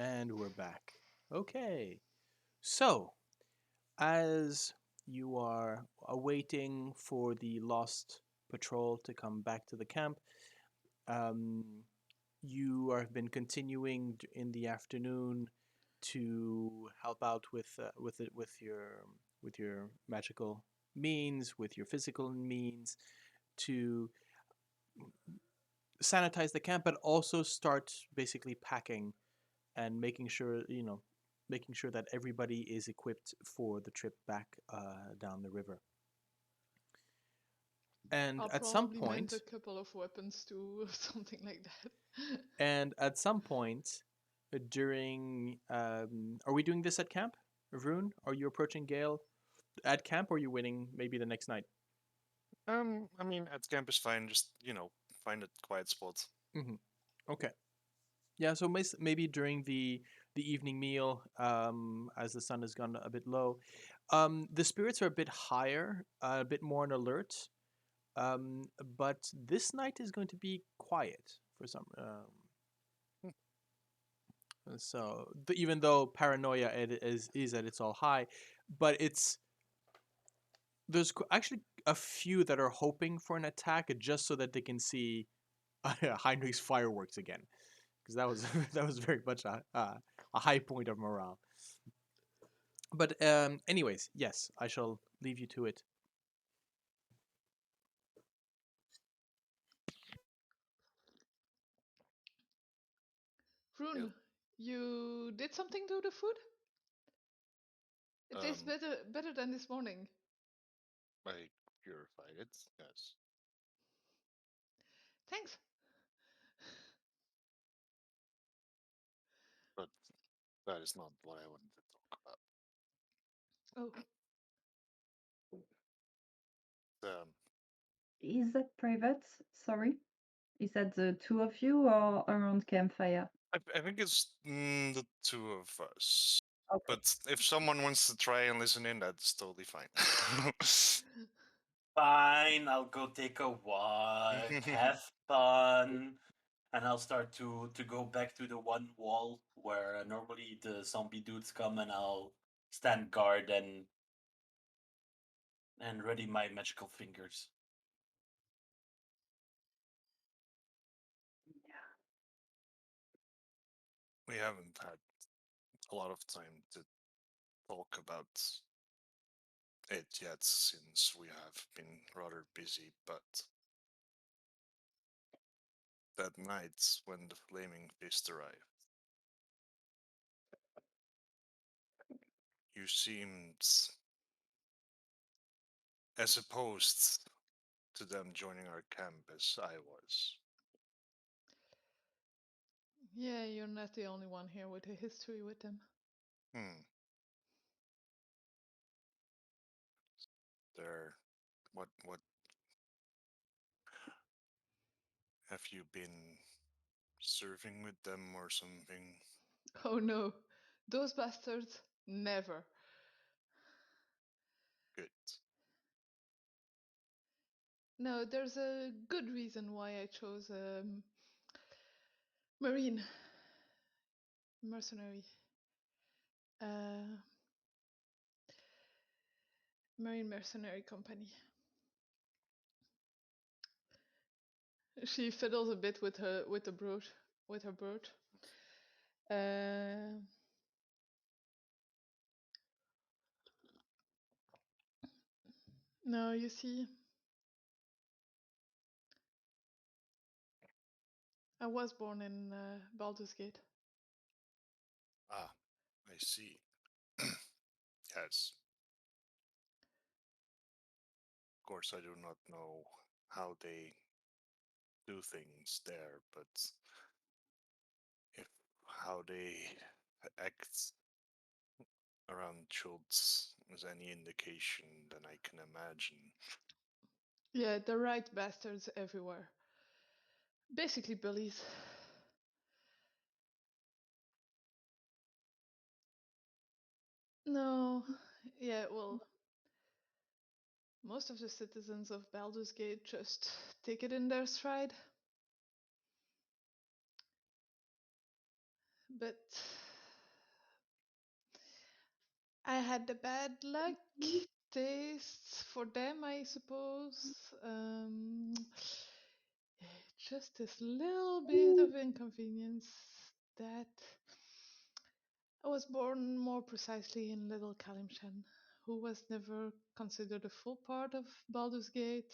And we're back. Okay. So, as you are awaiting for the lost patrol to come back to the camp, um, you have been continuing in the afternoon to help out with your magical means, with your physical means, to sanitize the camp, but also start basically packing and making sure that everybody is equipped for the trip back down the river. And I'll at some probably mend a point, couple of weapons too, or something like that. and at some point during, are we doing this at camp? Vroon, are you approaching Gale at camp, or are you waiting maybe the next night? I mean, at camp is fine. Just find a quiet spot. Hmm. Okay. Yeah, so maybe during the evening meal, as the sun has gone a bit low, the spirits are a bit higher, a bit more on alert. Um, but this night is going to be quiet for some. So even though paranoia is at its all high, but there's actually a few that are hoping for an attack just so that they can see Heinrich's fireworks again, because that was that was very much a high point of morale. But anyways, yes, I shall leave you to it. Yep. Vroon, you did something to the food? It tastes Um, better than this morning. I purified it. Yes, Thanks. but that is not what I wanted to talk about. Oh, Um, Is that private? Sorry. Is that the two of you or around campfire? I think it's the two of us. Okay. But if someone wants to try and listen in, that's totally fine. Fine, I'll go take a walk, have fun, and I'll start to go back to the one wall where normally the zombie dudes come, and I'll stand guard and ready my magical fingers. We haven't had a lot of time to talk about it yet since we have been rather busy, but that night when the flaming fist arrived, you seemed as opposed to them joining our camp as I was. yeah, you're not the only one here with a history with them. Hmm. There. What have you been serving with them or something? Oh no, those bastards, never. Good. No, there's a good reason why I chose Marine Mercenary. Uh, Marine Mercenary Company. She fiddles a bit with the brooch, with her bird. Uh, no, you see, I was born in Baldur's Gate. Ah, I see. Yes. Of course, I do not know how they do things there, but if how they act around Schultz is any indication, then I can imagine. Yeah, the right bastards everywhere. Basically bullies. No, yeah, well, most of the citizens of Baldur's Gate just take it in their stride. But I had the bad luck. Tastes for them, I suppose. Just this little bit of inconvenience that I was born more precisely in Little Kalimshan, who was never considered a full part of Baldur's Gate,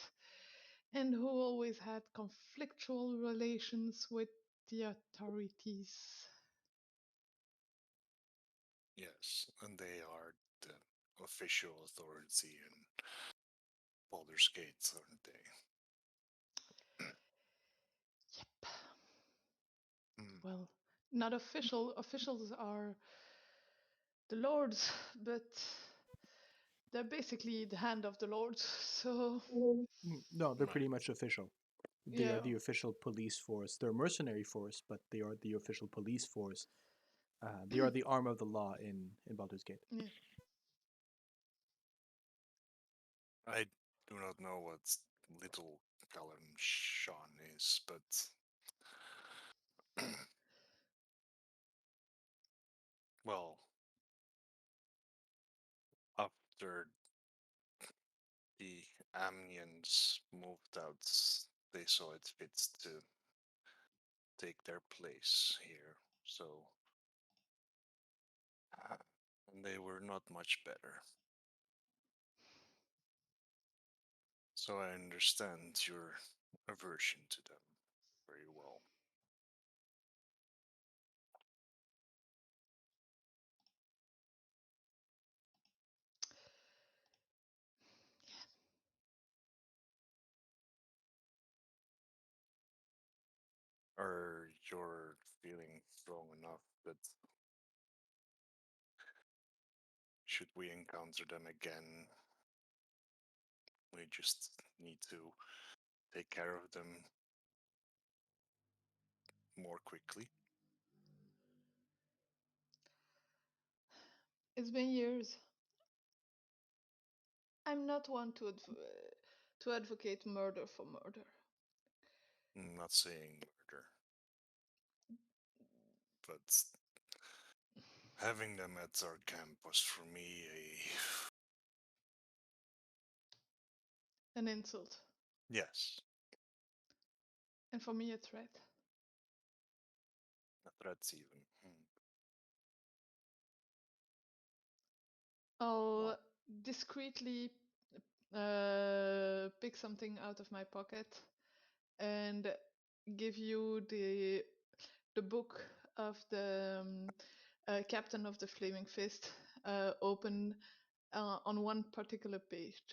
and who always had conflictual relations with the authorities. Yes, and they are the official authority in Baldur's Gate, aren't they? Yep. Hmm. Well, not official. Officials are the lords, but they're basically the hand of the lords. So No, they're pretty Right. much official. They are yeah, the official police force. They're a mercenary force, but they are the official police force. They are the arm of the law in Baldur's Gate. yeah. I do not know what Little Callum Sean is, but well, after the Amnians moved out, they saw it fit to take their place here. So, and they were not much better. So I understand your aversion to them very well. Are your feeling strong enough that should we encounter them again, we just need to take care of them more quickly? It's been years. I'm not one to advocate murder for murder. I'm not saying murder, but having them at our camp was for me An insult, yes, and for me a threat. a threat even. I'll Well, discreetly pick something out of my pocket and give you the book of the captain of the Flaming Fist, open on one particular page.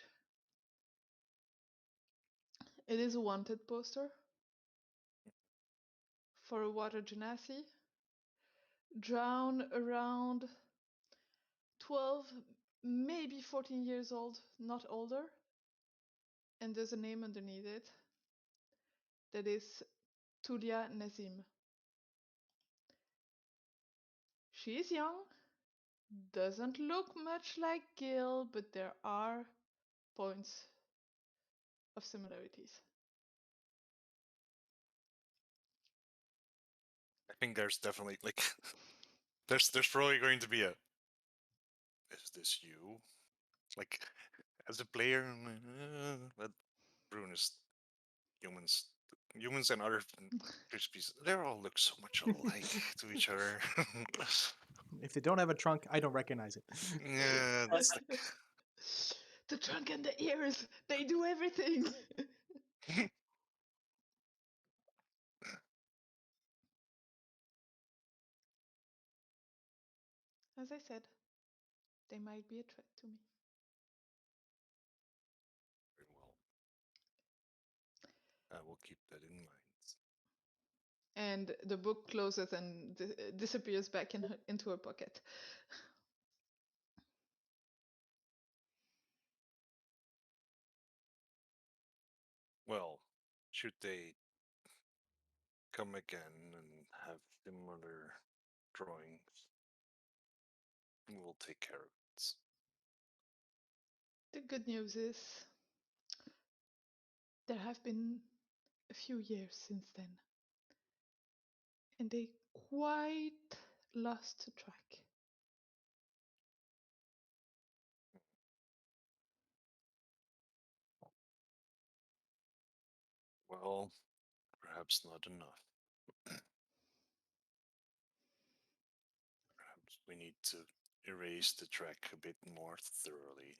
It is a wanted poster for a water genasi, drawn around 12, maybe 14 years old, not older. And there's a name underneath it. That is Tulia Nazim. She is young, doesn't look much like Gale, but there are points of similarities. I think there's definitely like there's probably going to be a is this you? Like as a player, but Brune is humans humans and other species, they all look so much alike to each other. If they don't have a trunk, I don't recognize it. Yeah, that's like The trunk and the ears, they do everything. As I said, they might be a threat to me. very well. I will keep that in mind. And the book closes and disappears back into her pocket. Well, should they come again and have similar drawings, we'll take care of it. The good news is there have been a few years since then, and they quite lost track. Well, perhaps not enough. Perhaps we need to erase the track a bit more thoroughly.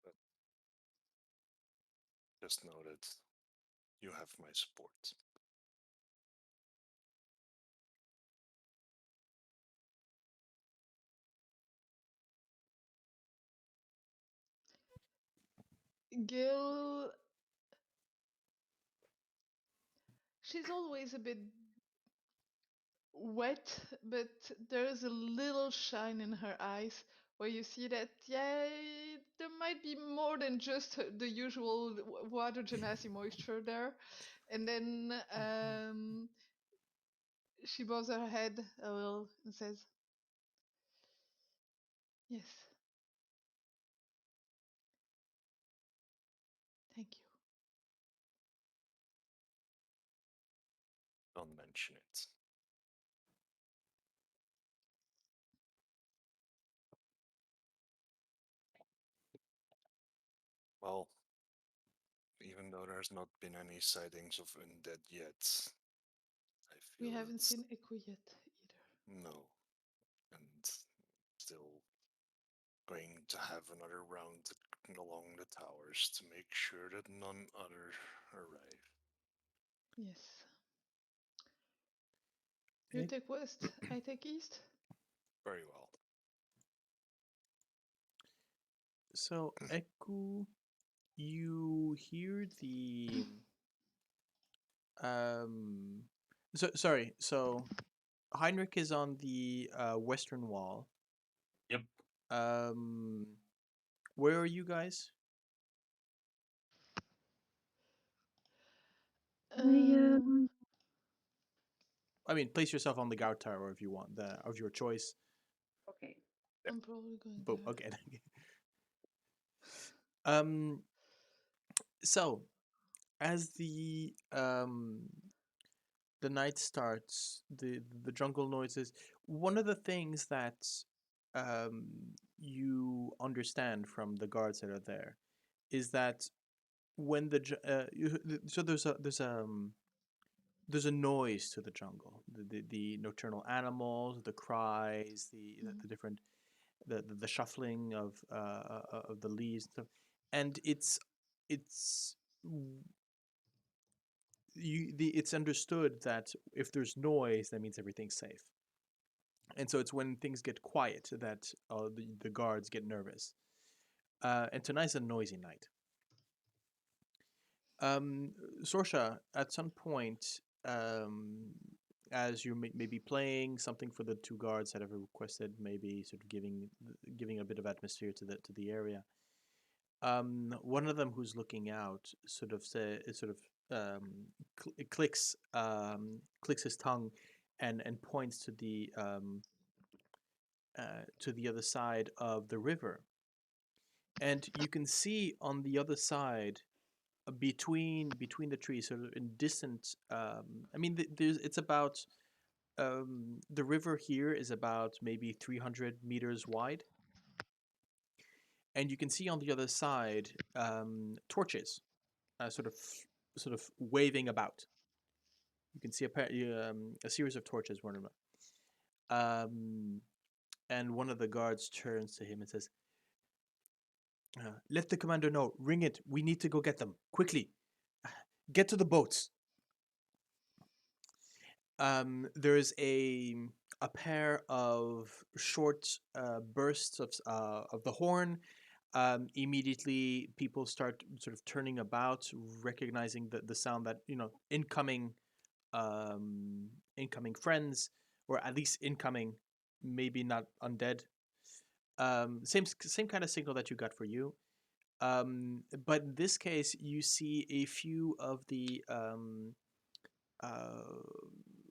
But just know that you have my support. Gale, she's always a bit wet, but there's a little shine in her eyes where you see that, yeah, there might be more than just the usual water genasi moisture there. And then she bows her head a little and says, "Yes, thank you." Don't mention it. Well, even though there's not been any sightings of undead yet, I We feel haven't it's seen Echo yet either. no, and still going to have another round along the towers to make sure that none other arrive. Yes. You Okay. take west, I take east. Very well. So, Eku, you hear the um. So sorry. So Heinrich is on the western wall. Yep. Um, where are you guys? Um, I mean, place yourself on the guard tower if you want, the of your choice. Okay. I'm probably going Boom. there. Okay. um. So, as the night starts, the jungle noises. One of the things that um you understand from the guards that are there is that when so there's a noise to the jungle, the nocturnal animals, the cries, the different the shuffling of the leaves and stuff, and it's it's understood that if there's noise, that means everything's safe. And so it's when things get quiet that the guards get nervous. And tonight's a noisy night. Um, Sorsha, at some point, as you may be playing something for the two guards that have requested, maybe sort of giving a bit of atmosphere to the area. One of them who's looking out sort of clicks his tongue and points to the other side of the river, and you can see on the other side between the trees, sort of in distant. I mean, there's it's about the river here is about maybe 300 meters wide, and you can see on the other side torches, sort of waving about. You can see a series of torches running about. And one of the guards turns to him and says, "Let the commander know. Ring it. We need to go get them quickly. Get to the boats." There's a pair of short bursts of the horn. Immediately, people start sort of turning about, recognizing the sound that incoming friends, or at least incoming, maybe not undead. Same kind of signal that you got for you. But in this case, you see a few uh,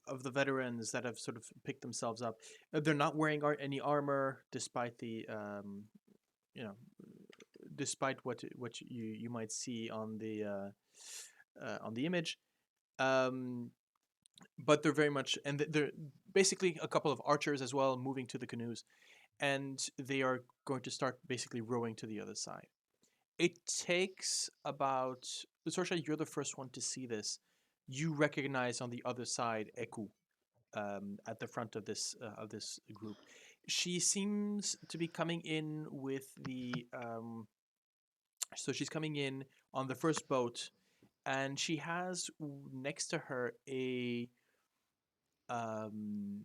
of the veterans that have sort of picked themselves up. They're not wearing any armor, despite you know, despite what you might see on the image. Um, but they're very much, and they're basically a couple of archers as well, moving to the canoes, and they are going to start basically rowing to the other side. It takes about Sorsha, you're the first one to see this. You recognize on the other side Eku, at the front of this group. She seems to be coming in with the so she's coming in on the first boat, and she has next to her a um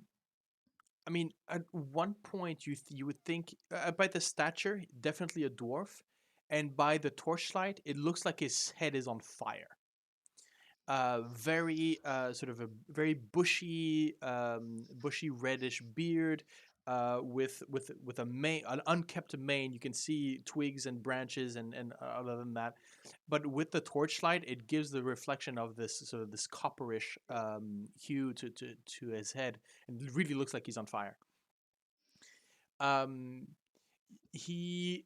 I mean, at one point you would think by the stature, definitely a dwarf, and by the torchlight, it looks like his head is on fire. Very sort of a very bushy reddish beard, with a mane, an unkept mane. You can see twigs and branches, and other than that, but with the torchlight, it gives the reflection of this sort of this copperish hue to his head, and it really looks like he's on fire. Um, he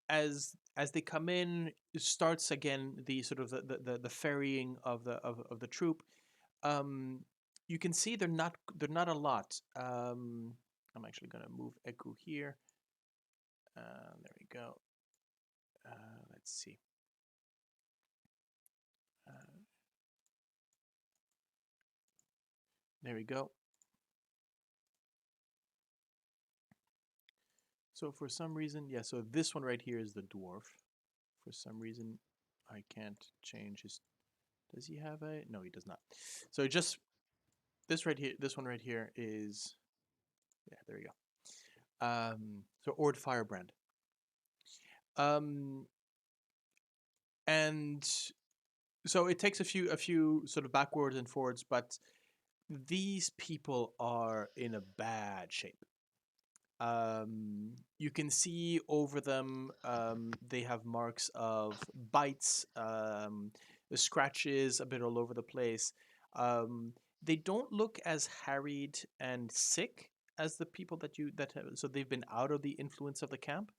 as they come in, it starts again the sort of the ferrying of the troop. um you can see they're not a lot. I'm actually going to move Eku here. There we go. Let's see. uh, there we go. So for some reason, yeah, so this one right here is the dwarf. For some reason I can't change his. Does he have a? No, he does not. So just this right here, this one right here is, yeah, there you go. So Ord Firebrand. Um, and so it takes a few sort of backwards and forwards, but these people are in a bad shape. You can see over them, they have marks of bites, scratches a bit all over the place. Um, they don't look as harried and sick as the people that have, so they've been out of the influence of the camp,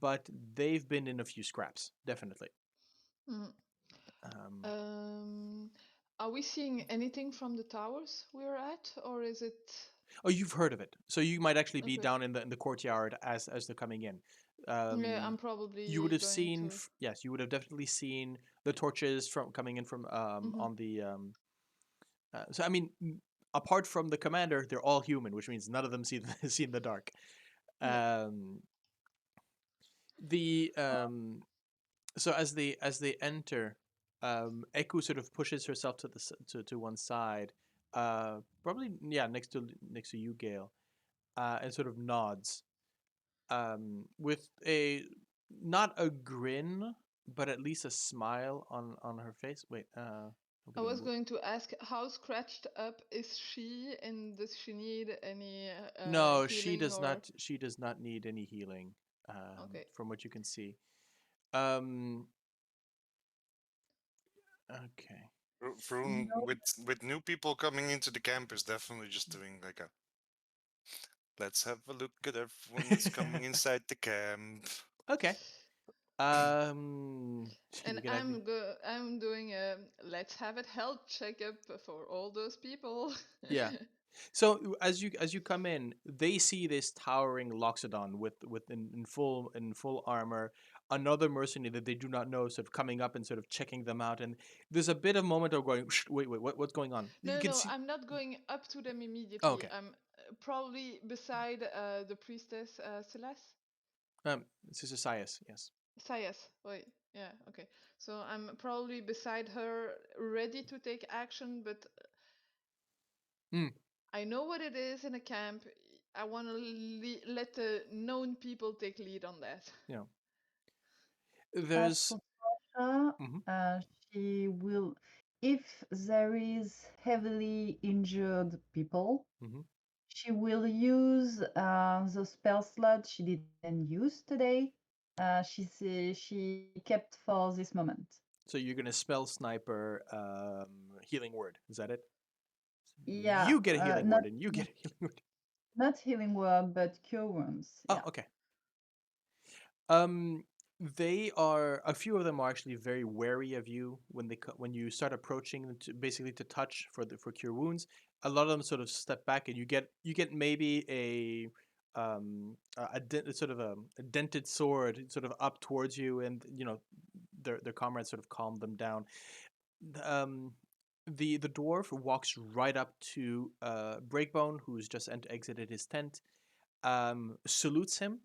but they've been in a few scraps, definitely. Mm. Um, Um, are we seeing anything from the towers we're at, or is it oh, you've heard of it, so you might actually be okay? down in the courtyard as they're coming in. Yeah, Um, I'm you would probably have going seen, to. yes, you would have definitely seen the torches from coming in from Mm-hmm. on the so I mean, apart from the commander, they're all human, which means none of them see in the dark. Yeah. um the So as they enter, Eku sort of pushes herself to one side, probably, yeah, next to you, Gale, and sort of nods, with a, not a grin, but at least a smile on her face. Wait, I'm I gonna was move. going to ask how scratched up is she, and does she need any No, she healing does or? not. She does not need any healing, Okay. from what you can see. Um, okay. Vroom, No, with new people coming into the camp is definitely just doing like a let's have a look at everyone that's coming inside the camp. Okay. And You can actually, I'm doing a let's have it health checkup for all those people. yeah. So as you come in, they see this towering Loxodon with in full armor, another mercenary that they do not know, sort of coming up and sort of checking them out, and there's a bit of moment of going, "Shh, wait, what's going on?" You No, can no, see. I'm not going up to them Oh, immediately. okay. I'm probably beside the priestess Celeste. This is Sias, yes. Sayas. Wait, yeah, okay. So I'm probably beside her, ready to take action, but Mm, I know what it is in a camp. I want to let the known people take lead on that. yeah. as There's. for Sorsha, Mhm, she will, if there is heavily injured people, mhm. she will use the spell slot she didn't use today. She kept for this moment. So you're gonna spell sniper, healing word. Is that it? Yeah, You get a healing not word, and you get a healing word. not healing word, but cure wounds. Oh, Yeah. okay. Um, They are a few of them are actually very wary of you when when you start approaching them to basically to touch for cure wounds. A lot of them sort of step back, and you get maybe sort of a dented sword sort of up towards you, and their comrades sort of calm them down. Um, the dwarf walks right up to Breakbone, who's just exited his tent, salutes him,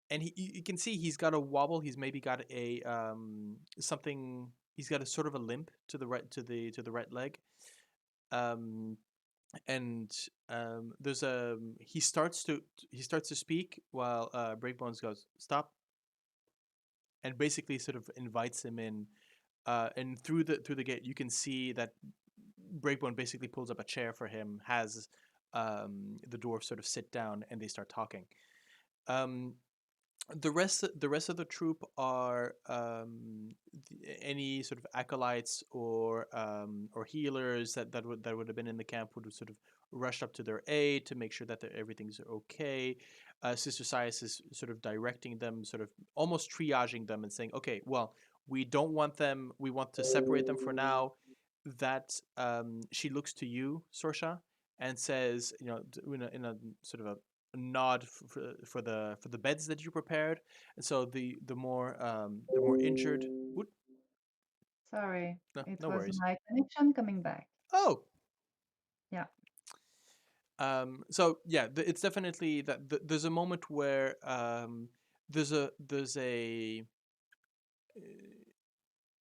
and you can see he's got a wobble. He's maybe got a something. He's got a sort of a limp to the right to the right leg. Um, and there's a he starts to speak while Breakbones goes stop, and basically sort of invites him in. And through the gate, you can see that Breakbone basically pulls up a chair for him, has the dwarf sort of sit down, and they start talking. Um, the rest of the troop are any sort of acolytes or healers that would have been in the camp would have sort of rushed up to their aid to make sure that everything's okay. Sister Sias is sort of directing them, sort of almost triaging them and saying, "Okay, well, we don't want them. We want to separate them for now." That she looks to you, Sorsha, and says, in a sort of a nod for the beds that you prepared, and so the more injured. Sorry, No, it no was worries. my connection coming back. Oh, Yeah. so yeah, it's definitely that there's a moment where there's a uh,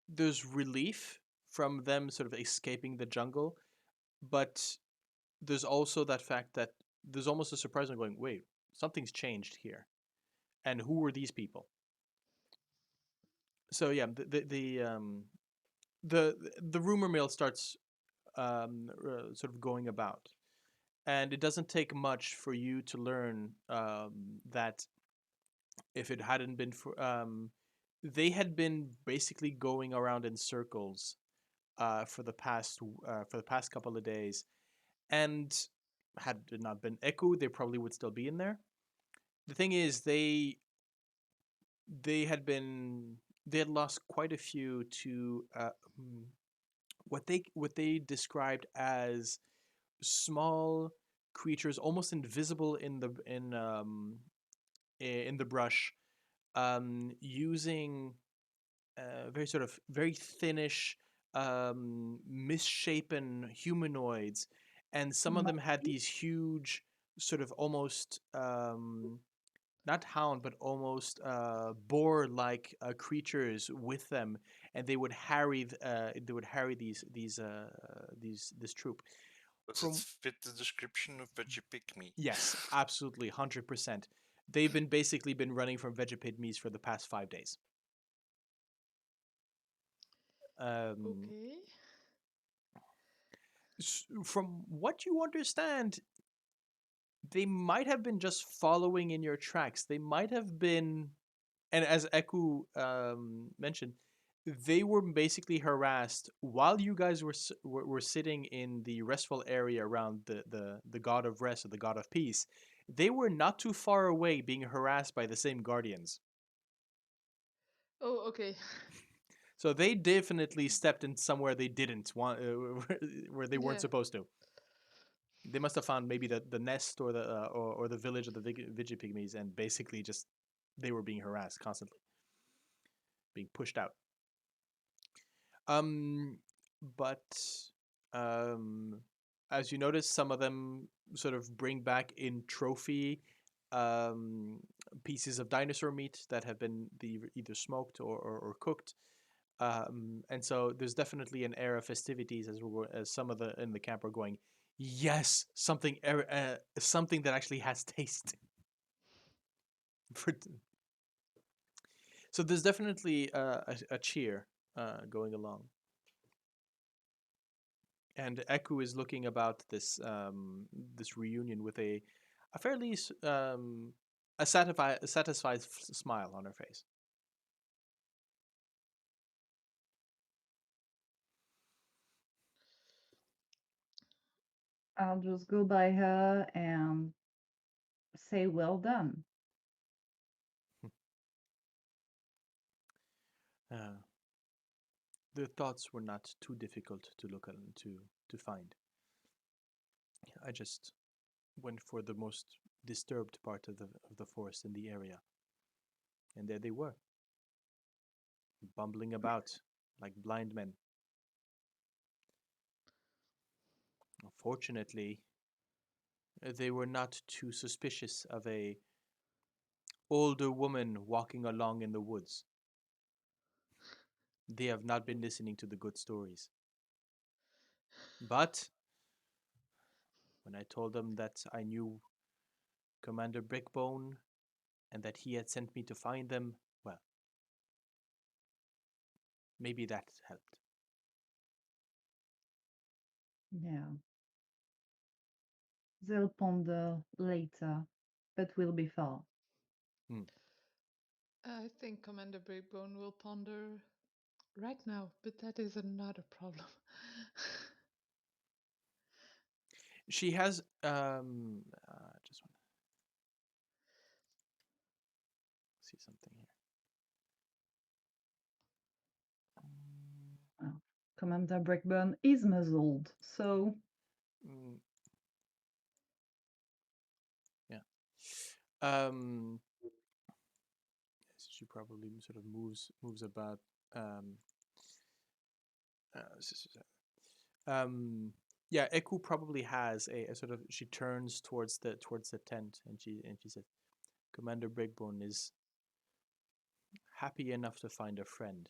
there's relief from them sort of escaping the jungle, but there's also that fact that there's almost a surprise of going, wait, something's changed here, and who were these people? So yeah, the rumor mill starts sort of going about, and it doesn't take much for you to learn that if it hadn't been for they had been basically going around in circles for the past couple of days, and had it not been Echo, they probably would still be in there. The thing is, they had been they had lost quite a few to what they described as small creatures, almost invisible in the brush, using very sort of very thinnish, misshapen humanoids, and some of them had Monkey? these huge, sort of almost not hound, but almost boar-like creatures with them, and they would harry this troop. Does it From fit the description of Veggie Pygmy? Yes, absolutely, 100%. They've been basically been running from Vegapygmies for the past 5 days. Um, Okay. from what you understand, they might have been just following in your tracks. They might have been, and as Eku mentioned, they were basically harassed while you guys were sitting in the restful area around the god of rest or the god of peace. They were not too far away, being harassed by the same guardians. Oh, okay. So they definitely stepped in somewhere they didn't want, where they weren't Yeah. supposed to. They must have found maybe the nest or the village of the Vigipygmies, and basically just they were being harassed constantly, being pushed out. Um, but um, as you notice, some of them sort of bring back in trophy um, pieces of dinosaur meat that have been either smoked or cooked. And so there's definitely an air of festivities as some of the in the camp are going, yes, something that actually has taste. For, so there's definitely a cheer going along. And Eku is looking about this reunion with a fairly a satisfied smile on her face. I'll just go by her and say, well done. Uh, the thoughts were not too difficult to look at to find. I just went for the most disturbed part of the forest in the area, and there they were, bumbling about like blind men. Fortunately, they were not too suspicious of a older woman walking along in the woods. They have not been listening to the good stories. But when I told them that I knew Commander Brickbone and that he had sent me to find them, well, maybe that helped. Yeah. They'll ponder later, but we'll be far. Hmm. I think Commander Breakbone will ponder right now, but that is another problem. She has just want to see something here. Well, Commander Brickburn is muzzled, so Mm, yeah. Um, she probably sort of moves about. Um, um, yeah, Eku probably has a sort of. She turns towards the tent and she said, "Commander Brickbone is happy enough to find a friend.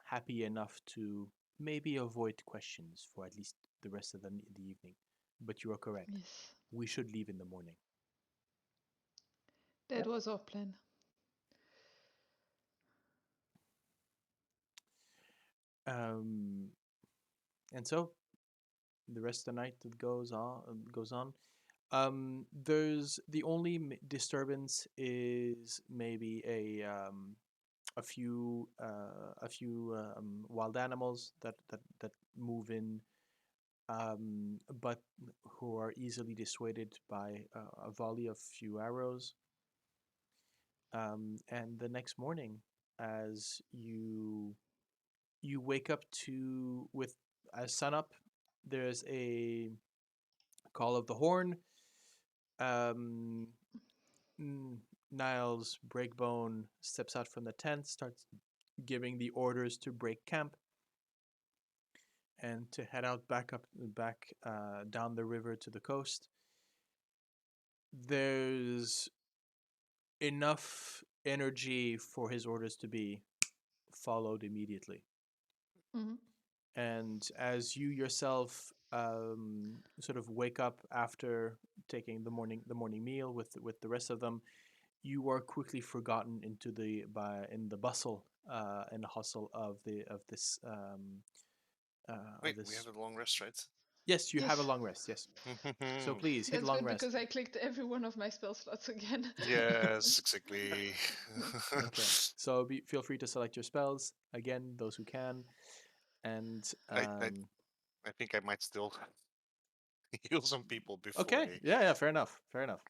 Happy enough to maybe avoid questions for at least the rest of the evening. But you are correct. Yes, We should leave in the morning." that yep. was our plan. Um, and so the rest of the night goes on. There's the only disturbance is maybe a few wild animals that move in, but who are easily dissuaded by a volley of few arrows. And the next morning, as you wake up to with as sunup, there's a call of the horn. Um, Niles Breakbone steps out from the tent, starts giving the orders to break camp and to head out back down the river to the coast. There's enough energy for his orders to be followed immediately. Mhm. And as you yourself sort of wake up after taking the morning meal with the rest of them, you are quickly forgotten into in the bustle and the hustle of this Wait, of we have this. a long rest, right? Yes, you have a Yes, long rest. Yes, so please hit that's long good rest. because I clicked every one of my spell slots again. Yes, exactly. Okay, so feel free to select your spells again, those who can, and I, I I think I might still heal some people before okay, they. yeah, fair enough, fair enough.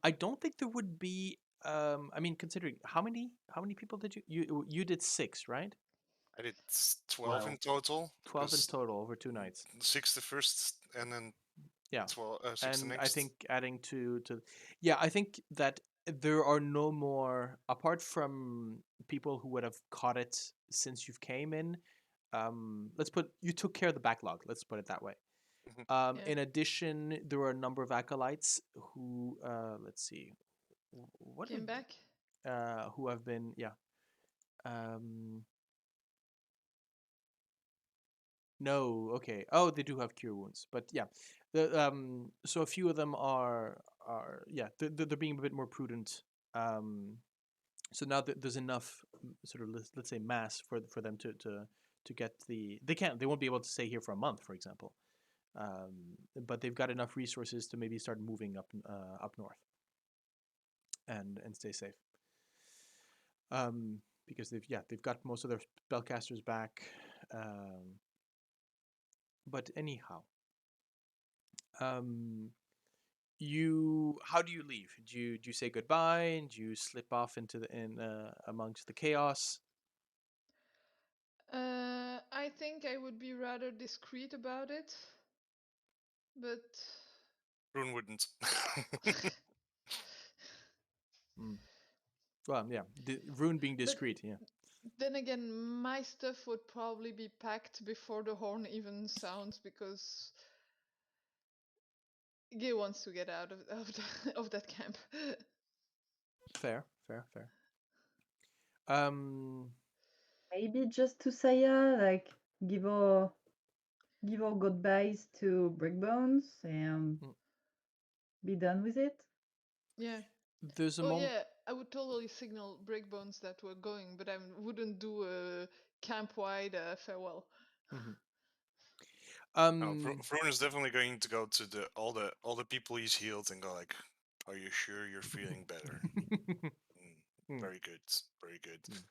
I don't think there would be. I mean, considering how many people did you did six, right? I did 12 in Well, total 12 in because total over 2 nights. six the first and then Yeah, 12, six the and I next. think adding yeah, I think that there are no more apart from people who would have caught it since you've came in. Let's put you took care of the backlog. Let's put it that way. Mhm. Yeah, In addition, there are a number of acolytes who let's see, what came back. who have been um no, okay. Oh, they do have cure wounds, but yeah, so a few of them are yeah, they're being a bit more prudent. Um, so now that there's enough sort of let's say mass for them to get they won't be able to stay here for a month, for example. But they've got enough resources to maybe start moving up north and stay safe. Because they've got most of their spellcasters back. Um, but anyhow, um, how do you leave? Do you say goodbye? Do you slip off into the in amongst the chaos? I think I would be rather discreet about it, but Rune wouldn't. Mm. Well, yeah, Rune being but discreet. Yeah. then again, my stuff would probably be packed before the horn even sounds because Gale wants to get out of that camp. Fair, fair, fair. Um, Maybe just to Saya, like give our goodbyes to Brickbones and Mm. be done with it. Yeah. there's a Oh moment. yeah, I would totally signal breakbones that we're going, but I wouldn't do a camp-wide farewell. Mhm. No, Um, Vrone is definitely going to go to all the people he's healed and go like, "Are you sure you're feeling better? Mm, Very good, very good." mm.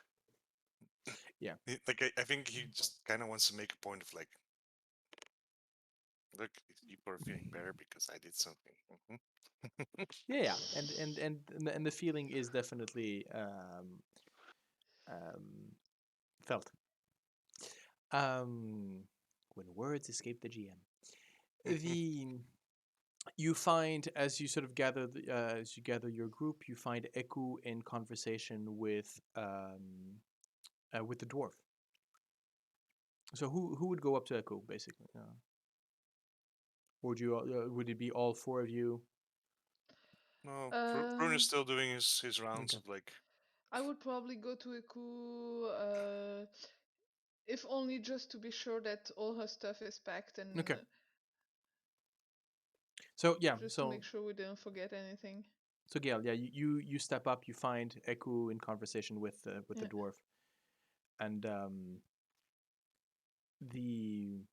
Yeah. Like I think he just kind of wants to make a point of like, look, these people are feeling better because I did something. Yeah, yeah, and the feeling is definitely felt. Um, when words escape the GM, the you find as you sort of gather as you gather your group, you find Eku in conversation with the dwarf. So who would go up to Eku basically? Would it be all four of you? No, Vrone is Um, still doing his rounds Okay. of like, I would probably go to Iku, if only just to be sure that all her stuff is packed and Okay. So yeah, just to so make sure we didn't forget anything. so Gale, yeah, you step up, you find Eku in conversation with the Yeah. dwarf, and the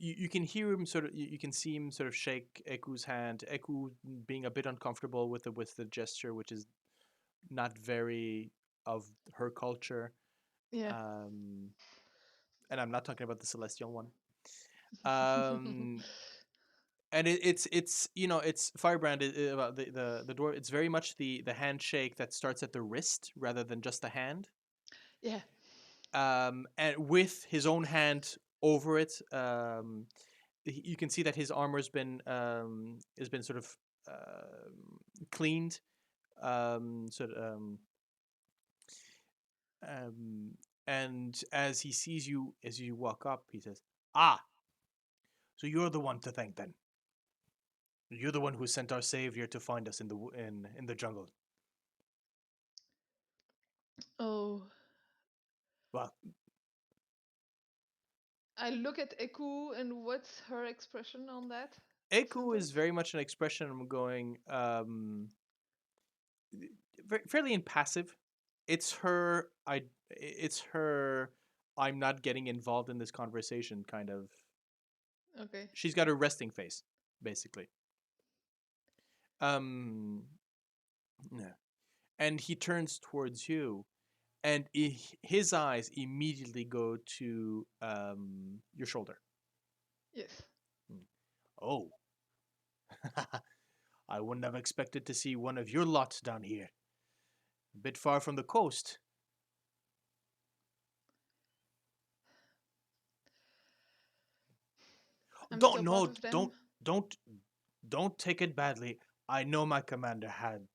you can hear him sort of you can see him sort of shake Eku's hand. Eku being a bit uncomfortable with the gesture, which is not very of her culture. Yeah. Um, and I'm not talking about the celestial one. Um, and it's it's Firebrand about the dwarf. It's very much the handshake that starts at the wrist rather than just the hand. Yeah. And with his own hand over it, you can see that his armor has been sort of cleaned. Sort of, and as he sees you as you walk up, he says, "Ah, so you're the one to thank then. You're the one who sent our savior to find us in the jungle. Oh, Well, I look at Eku and what's her expression on that Eku is sentence? very much an expression of going fairly impassive. It's her I it's her I'm not getting involved in this conversation kind of. Okay. She's got a resting face, basically. Um, yeah. And he turns towards you, and his eyes immediately go to your shoulder. Yes. Oh, I wouldn't have expected to see one of your lot down here. A bit far from the coast. I'm Don't still part no, of them. don't don't take it badly. I know my commander had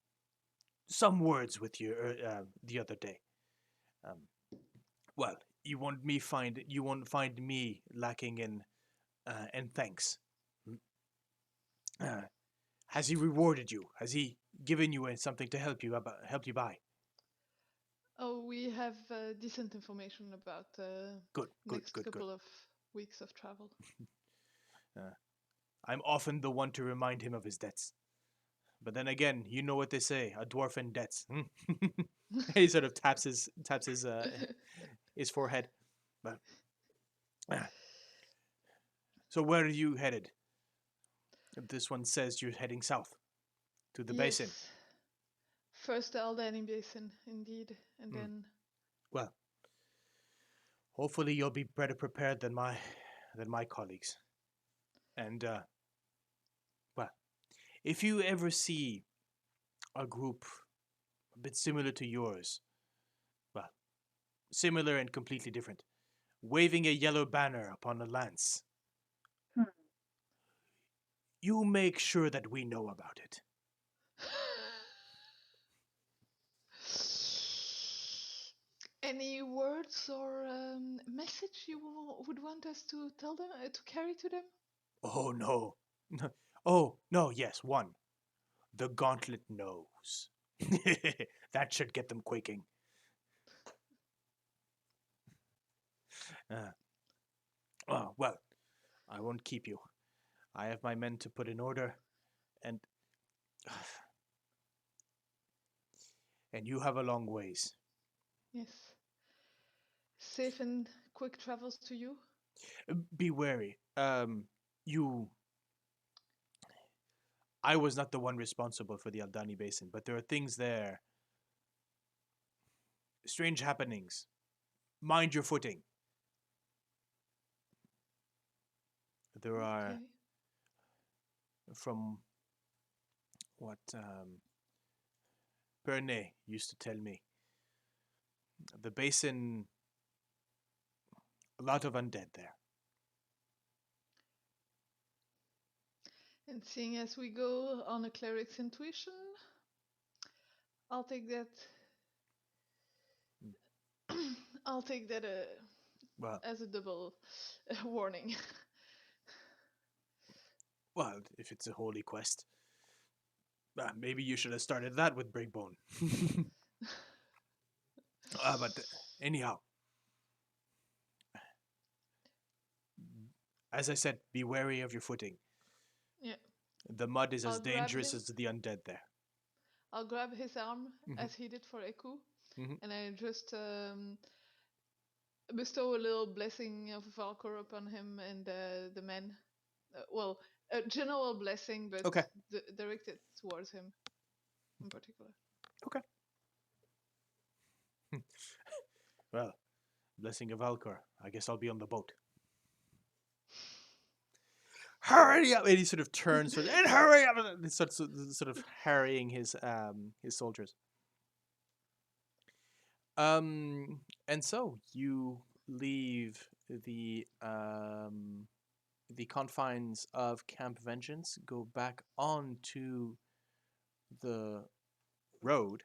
some words with you the other day. Um, well, you won't find me lacking in thanks. Mm. Uh, has he rewarded you? Has he given you something to help you by? Oh, we have decent information about Good, good, next good, good. couple of weeks of travel. Uh, I'm often the one to remind him of his debts. But then again, you know what they say: a dwarf in debts. He sort of his forehead. But so where are you headed? This one says you're heading south to the basin. Yes. First the Aldani Basin, indeed, and Mm. then Well, hopefully you'll be better prepared than my colleagues. And well, If you ever see a group a bit similar to yours, well, similar and completely different, waving a yellow banner upon a lance, Hmm. you make sure that we know about it. Any words or message you would want us to tell them, to carry to them? Oh no. Oh, no, yes, one. The gauntlet knows. That should get them quaking. Uh, oh, well, I won't keep you. I have my men to put in order, and and you have a long ways. Yes. Safe and quick travels to you. Be wary. You. I was not the one responsible for the Aldani Basin, but there are things there. Strange happenings. Mind your footing. There are, Okay. from what Pernay used to tell me, the basin, a lot of undead there. And seeing as we go on a cleric's intuition, I'll take that. I'll take that Well, as a double warning. well, if it's a holy quest, maybe you should have started that with Breakbone. But anyhow, as I said, be wary of your footing. Yeah. The mud is as I'll grab dangerous him. as the undead there. I'll grab his arm Mhm. as he did for Eku, Mhm. and I just bestow a little blessing of Valkor upon him and the men. Well, a general blessing, but Okay. directed towards him in particular. Okay. Well, blessing of Valkor. I guess I'll be on the boat. Hurry up! And he sort of turns and hurry up! And he starts sort of harrying his soldiers. And so you leave the confines of Camp Vengeance, go back onto the road,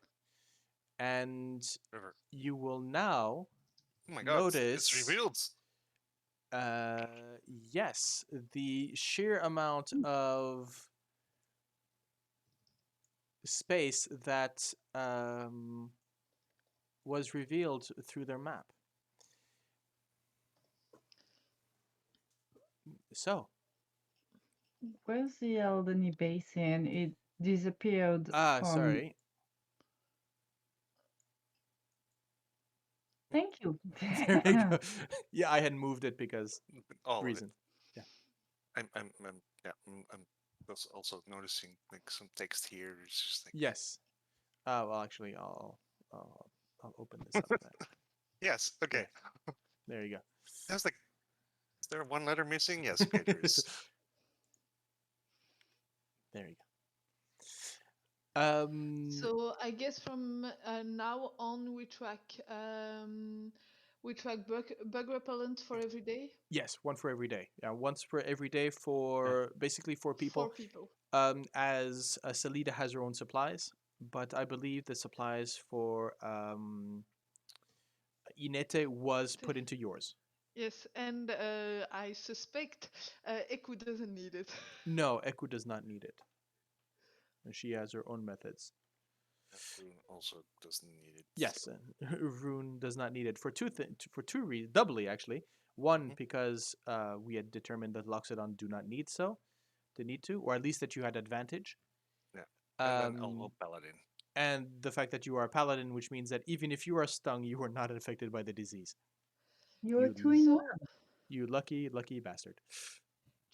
and River. you will now Oh my god, it's notice. revealed. Uh, yes, the sheer amount of space that was revealed through their map. So, Where's the Alderney Basin? It disappeared from. sorry. Thank you. There you go. Yeah, I had moved it because All of it. reason. Yeah. I'm was also noticing like some text here. It's just like Yes. Well, actually, I'll open this up then. yes, okay. There you I was like, is there one letter missing? Yes, okay, there go. is. There you go. So I guess from now on we track bug repellent for every day. Yes, one for every day. Yeah, once for every day for basically 4 people. 4 people. As Salida has her own supplies, but I believe the supplies for Inete was put into yours. Yes, and I suspect Eku doesn't need it. No, Eku does not need it. She has her own methods. Vroon also doesn't need it. Yes, Vroon does not need it for two reasons, doubly actually. One, because we had determined that Luxodon do not need to, or at least that you had advantage. Yeah, and then I'll Paladin. And the fact that you are a paladin, which means that even if you are stung, you are not affected by the disease. You're You- two in So- one. You lucky bastard.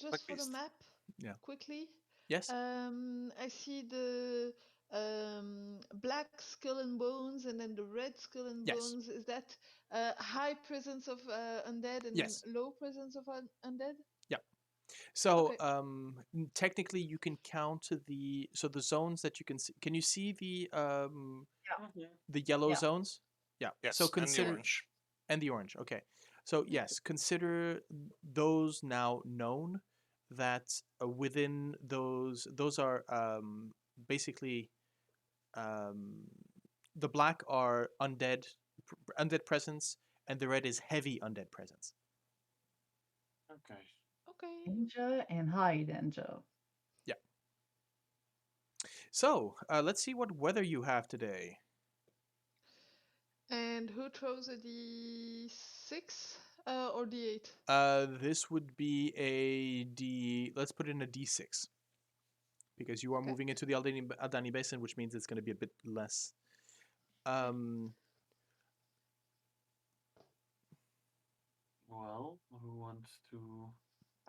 Just Like for the beast. map, Yeah. quickly. Yes. I see the black skull and bones, and then the red skull and Yes. bones. Is that high presence of undead and Yes. low presence of undead? So, Okay. technically, you can count the zones that you can see. Can you see Mhm. the yellow Yeah. zones? Yeah. So Yes, and the consider orange. and the orange. Okay. So yes, consider those now known that within those are basically um, the black are undead presence, and the red is heavy undead presence. Okay. Okay. Danger and high danger. Yeah. So let's see what weather you have today. And who throws a D6 or D8? This would be a D. Let's put in a D6 because you are Okay. moving into the Aldani Basin, which means it's going to be a bit less. Okay. Um, Well, who wants to?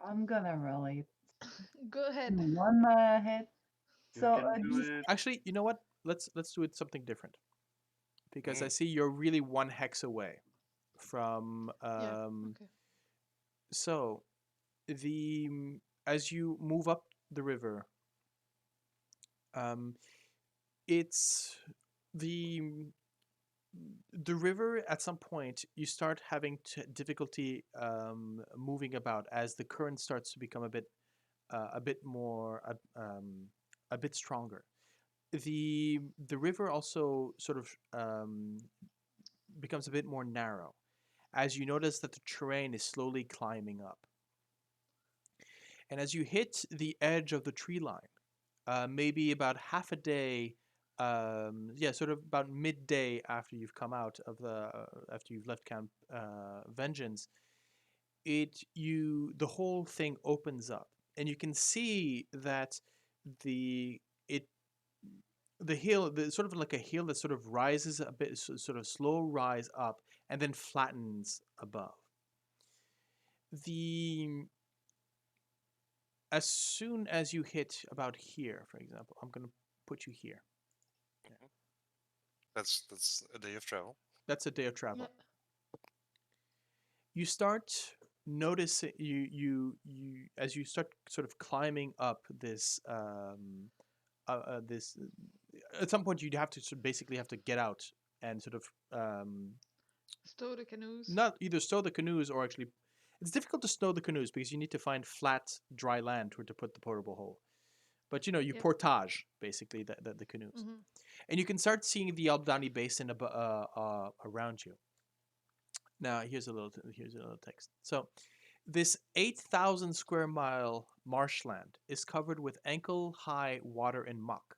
I'm gonna roll it. Go ahead. One hit. You So can do D6. it. Actually, you know what? Let's do it something different because I Mm. see you're really one hex away from. Yeah. Okay. So the as you move up the river, um, it's the the river at some point you start having difficulty moving about as the current starts to become a bit more a bit stronger. The river also sort of becomes a bit more narrow as you notice that the terrain is slowly climbing up. And as you hit the edge of the tree line, maybe about half a day, yeah, sort of about midday after you've come out of after you've left Camp Vengeance, the whole thing opens up, and you can see that the it the hill, the sort of like a hill that sort of rises a bit, sort of slow rise up, and then flattens above. The As soon as you hit about here, for example, I'm gonna put you here. Mhm. That's a day of travel. That's a day of Yeah. travel. You start noticing you as you start sort of climbing up this at some point you'd have to basically have to get out and sort of Stow the canoes. not either stow the canoes or actually it's difficult to stow the canoes because you need to find flat dry land where to put the portable hole, but you Yep. portage basically the canoes, Mm-hmm. and you can start seeing the Aldani Basin around you. Now here's a little text. So this 8,000 square mile marshland is covered with ankle high water and muck.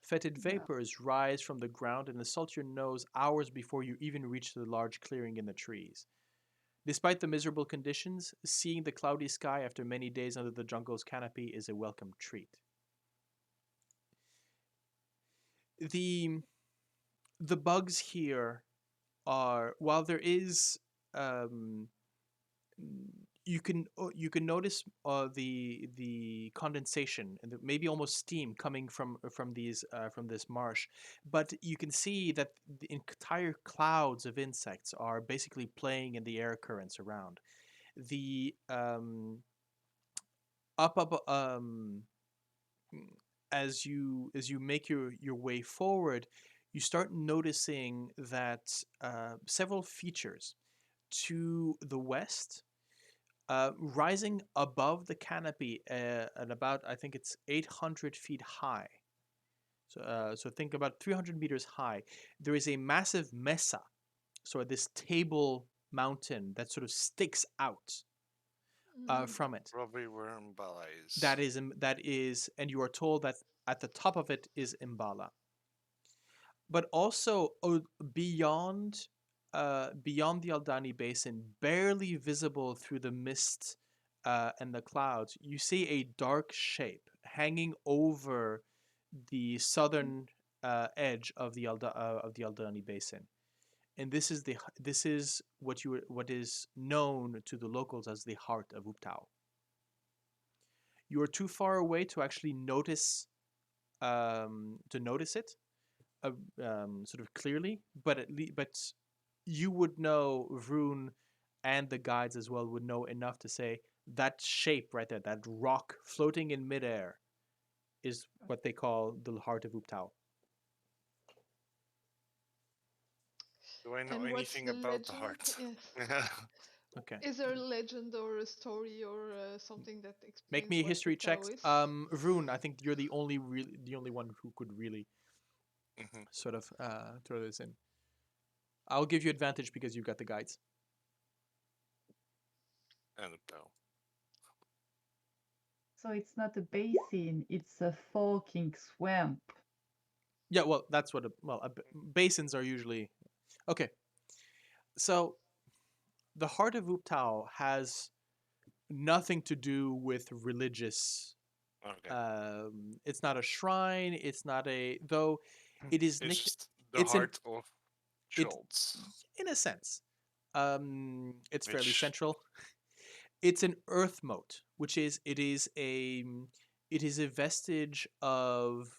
Fetid Yeah. vapors rise from the ground and assault your nose hours before you even reach the large clearing in the trees. Despite the miserable conditions, seeing the cloudy sky after many days under the jungle's canopy is a welcome treat. The the bugs here are, while there is um, you can notice the condensation and maybe almost steam coming from this marsh, but you can see that the entire clouds of insects are basically playing in the air currents around the up as you make your way forward. You start noticing that several features to the west, rising above the canopy at about, I think it's 800 feet high. So think about 300 meters high. There is a massive mesa, so this table mountain that sort of sticks out Mm-hmm. from it. Probably where Mbala is. That is, and you are told that at the top of it is Imbala, but also beyond beyond the Aldani Basin, barely visible through the mist and the clouds, you see a dark shape hanging over the southern edge of of the Aldani Basin, and this is what is known to the locals as the Heart of Uptown. You are too far away to actually notice it uh, sort of clearly, but but you would know, Vroon and the guides as well would know enough to say That shape right there, that rock floating in midair, is what they call the heart of Uptau. Do I know And what's anything the about the legend? heart? Yes. Okay. Is there a legend or a story or something that Make explains me a what history check. Uptao is? Vroon, I think you're the only one who could really Mhm. sort of throw this in. I'll give you advantage because you've got the guides. And a bell. So it's not a basin, it's a forking swamp. Yeah, well, that's what basins are usually. Okay, so the heart of Uptau has nothing to do with religious. Okay. It's not a shrine. It's not a though. It is It's nicked. just the It's an heart of it Schultz, in a sense. It's fairly which central. It's an earth moat, which is it is a vestige of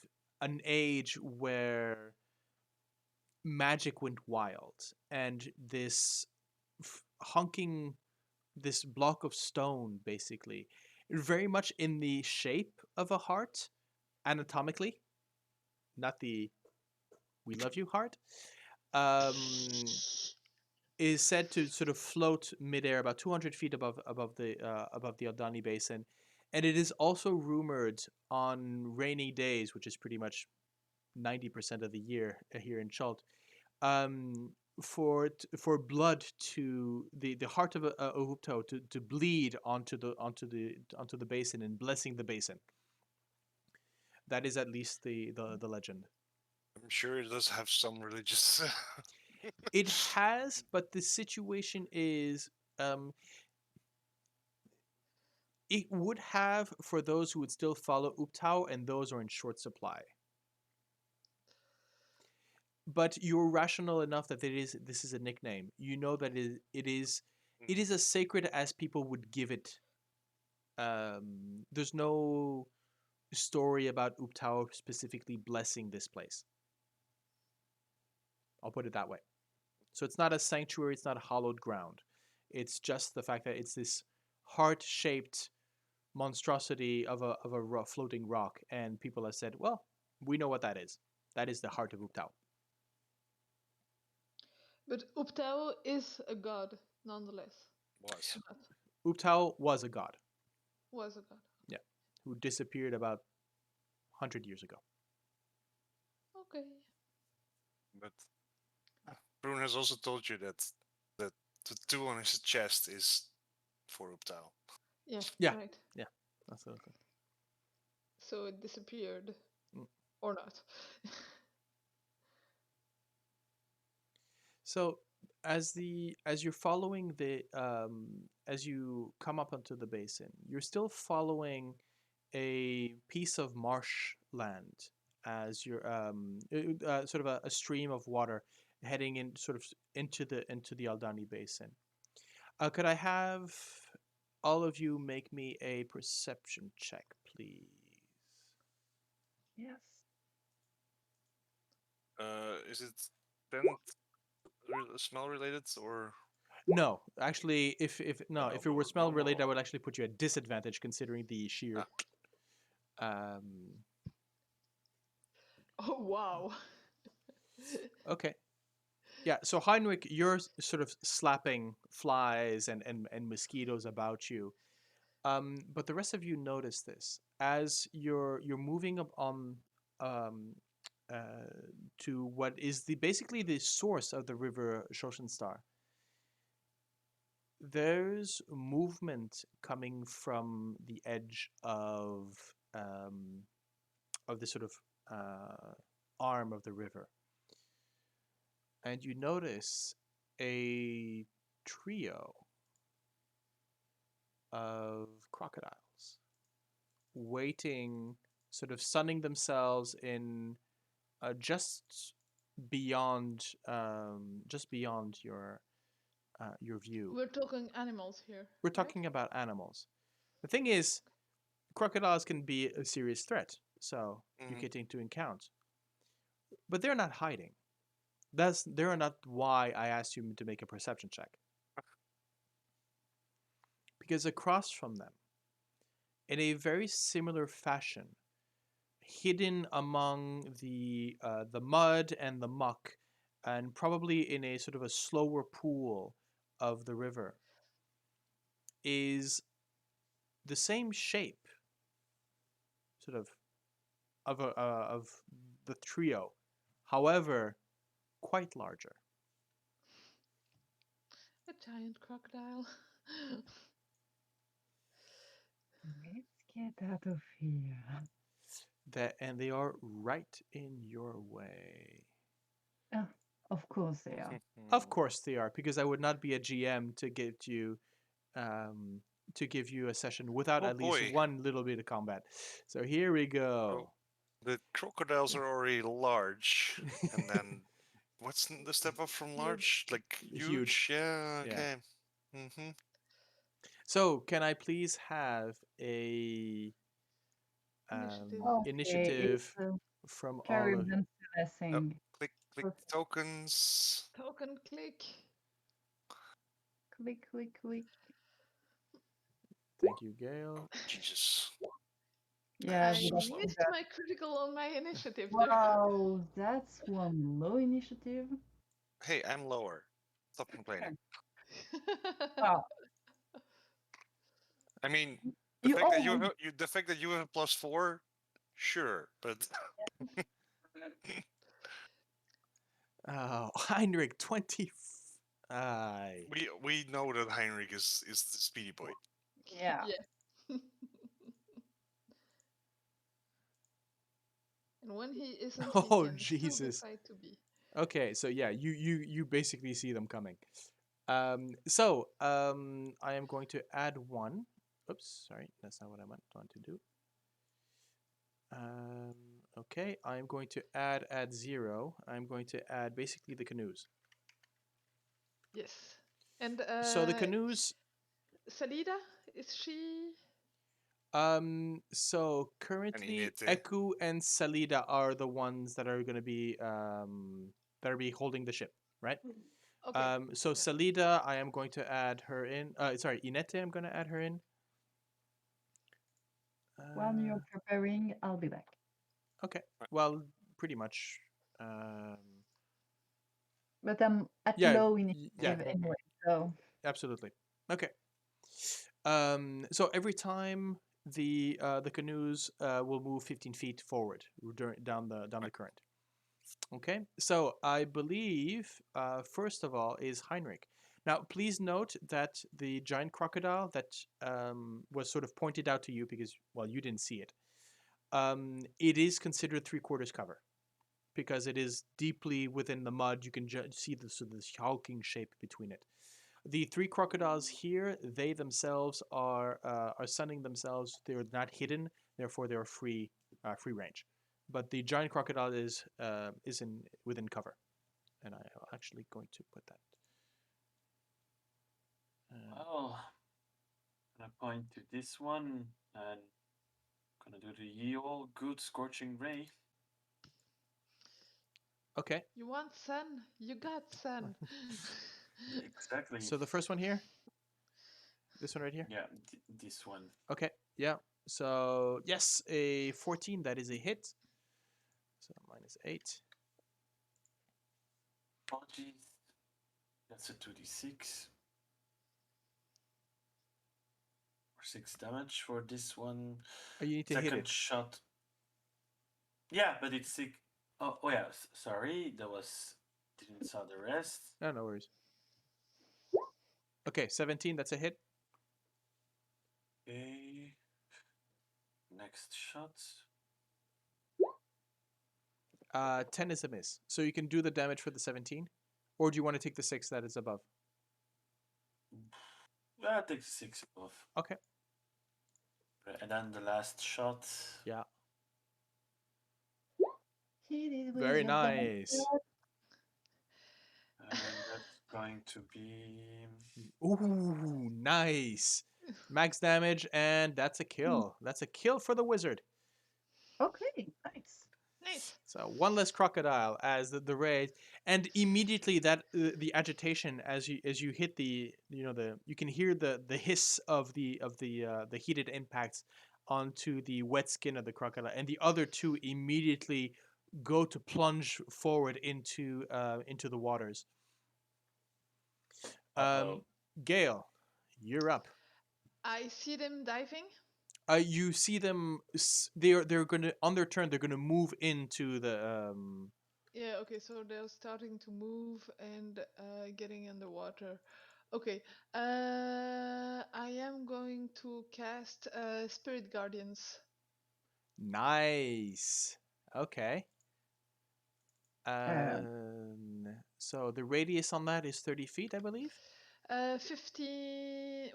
an age where magic went wild, and this hunking this block of stone basically very much in the shape of a heart anatomically, not the we love you heart, um, is said to sort of float midair about 200 feet above the Aldani Basin, and it is also rumored on rainy days, which is pretty much 90% of the year here in Chult, um, for blood to the heart of a Uhupto to bleed onto the basin and blessing the basin. That is at least the legend. I'm sure it does have some religious. It has, but the situation is um, it would have for those who would still follow Uptau, and those are in short supply. But you're rational enough that this is a nickname. You know that it is as sacred as people would give it. There's no story about Uptau specifically blessing this place. I'll put it that way. So it's not a sanctuary. It's not a hallowed ground. It's just the fact that it's this heart-shaped monstrosity of a floating rock, and people have said, "Well, we know what that is. That is the heart of Uptau." But Uptao is a god, nonetheless. Was. Not Uptau was a god, was a god. yeah, who disappeared about 100 years ago. Okay. But Brun has also told you that the two on his chest is for Uptau. Yes, Yeah, right. yeah, absolutely. So it disappeared. Mm. Or not. So as you're following the as you come up onto the basin, you're still following a piece of marshland as you're sort of a stream of water heading in sort of into the Aldani Basin. Could I have all of you make me a perception check, please? Yes. Is it then smell related or? No, actually, if no, No, if it were smell related, I normal. would actually put you at disadvantage considering the sheer. Um, Oh wow. okay, yeah. So Heinrich, you're sort of slapping flies and mosquitoes about you. But the rest of you notice this as you're moving up on um, uh, to what is the basically the source of the river Shoshenstar. There's movement coming from the edge of the sort of arm of the river, and you notice a trio of crocodiles waiting, sort of sunning themselves in just beyond your view. We're talking animals here, We're right? talking about animals. The thing is, crocodiles can be a serious threat, so you Mm, get into account. But they're not hiding. They're not why I asked you to make a perception check. because across from them, in a very similar fashion, hidden among the mud and the muck, and probably in a sort of a slower pool of the river, is the same shape, sort of the trio, however, quite larger. A giant crocodile. Let's get out of here. And they are right in your way. Ah, of course they are. Of course they are, because I would not be a GM um, to give you a session without Oh at least boy. one little bit of combat. So here we go. The crocodiles are already large, and then what's the step up from large? Like Huge. huge? Yeah. Yeah. Okay. Mm-hmm. So can I please have a Initiative. Okay, it's initiative from all of? Caribbean Oh, Celesting. click tokens. Token click. Click, click, click. Thank you, Gale. Jesus. Yeah, I we So got slow. missed that. my critical on my initiative there. Wow, that's one low initiative. Hey, I'm lower. Stop complaining. Wow, I mean, the you fact that almost. the fact that you have a +4, sure, but Oh, Heinrich 20. Aye. we know that Heinrich is the speedy boy. Yeah. Yeah. And when he isn't, he Oh can still Jesus. decide to be. Okay, so yeah, you basically see them coming. I am going to add one. Oops, sorry, that's not what I want to do. Um, okay, I'm going to add 0. I'm going to add basically the canoes. Yes. And So the canoes. Salida, is she? So currently, Inheritor. Eku and Salida are the ones that are going to be holding the ship, right? Okay. So Yeah. Salida, I am going to add her in. Sorry, Inete, I'm going to add her in. While you're preparing, I'll be back. Okay. Well, pretty much. Um, But I'm at yeah. low Yeah. initiative anyway, so Absolutely. Okay. So every time the canoes will move 15 feet forward down the current. Okay. So I believe first of all is Heinrich. Now, please note that the giant crocodile that was sort of pointed out to you because well you didn't see it. It is considered 3/4 cover because it is deeply within the mud. You can see this hulking shape between it. The 3 crocodiles here, they themselves are sunning themselves. They're not hidden, therefore they're free range. But the giant crocodile is in within cover, and I'm actually going to put that. Well, I'm gonna point to this one and gonna do the ye old good Scorching Ray. Okay. You want sun? You got sun. Exactly. So the first one here, this one right here. Yeah, this one. Okay. Yeah. So yes, a 14. That is a hit. So -8. Apologies. That's a 2d6. Or 6 damage for this one. Oh, you need to hit Second it. shot. Yeah, but it's 6. Oh yeah, sorry. That was. Didn't saw the rest. No, no worries. Okay, 17. That's a hit. Okay. Next shot. 10 is a miss. So you can do the damage for the 17, or do you want to take the 6 that is above? Yeah, take 6 above. Okay. And then the last shot. Yeah. hit it with Very your nice. And that's going to be. Ooh, nice. Max damage, and that's a kill. That's a kill for the wizard. Okay, nice. Nice. So one less crocodile as the raid, and immediately that the agitation as you hit the you can hear the hiss of the heated impacts onto the wet skin of the crocodile, and the other two immediately go to plunge forward into the waters. Uh-oh. Gale, you're up. I see them diving. You see them. They're gonna on their turn. They're gonna move into the. Yeah, okay, so they're starting to move and getting underwater. Okay, I am going to cast Spirit Guardians. Nice. Okay. Uh, So the radius on that is 30 feet, I believe. 15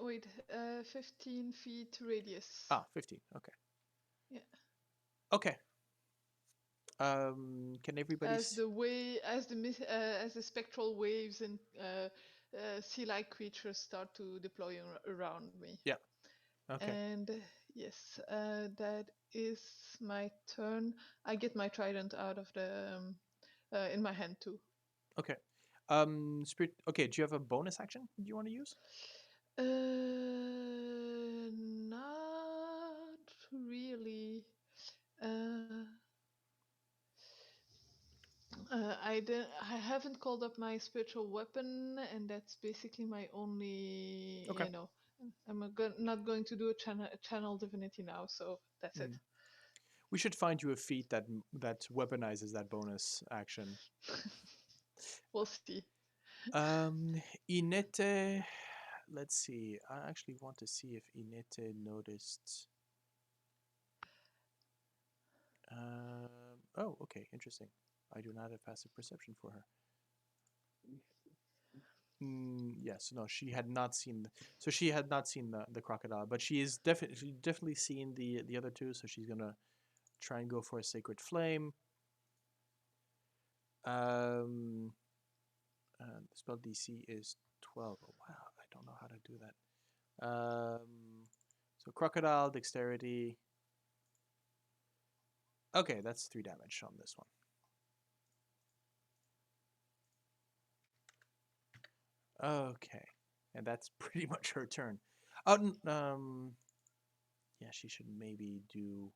feet radius. Ah, 15. Okay. Yeah. Okay. Can everybody? As the spectral waves and sea-like creatures start to deploy around me. Yeah. Okay. And yes, that is my turn. I get my trident out of the in my hand too. Okay. Spirit. Okay. Do you have a bonus action you want to use? Not really. Uh, I haven't called up my spiritual weapon, and that's basically my only. Okay. I'm not going to do a channel divinity now, so that's it. We should find you a feat that weaponizes that bonus action. We'll see. Inete. Let's see. I actually want to see if Inete noticed. Oh, okay, interesting. I do not have passive perception for her. Yes, no, she had not seen. So she had not seen the crocodile, but she is definitely seen the other two. So she's gonna try and go for a sacred flame. The spell DC is 12. Oh, wow, I don't know how to do that. So crocodile dexterity. Okay, that's 3 damage on this one. Okay, and that's pretty much her turn. Yeah, she should maybe do.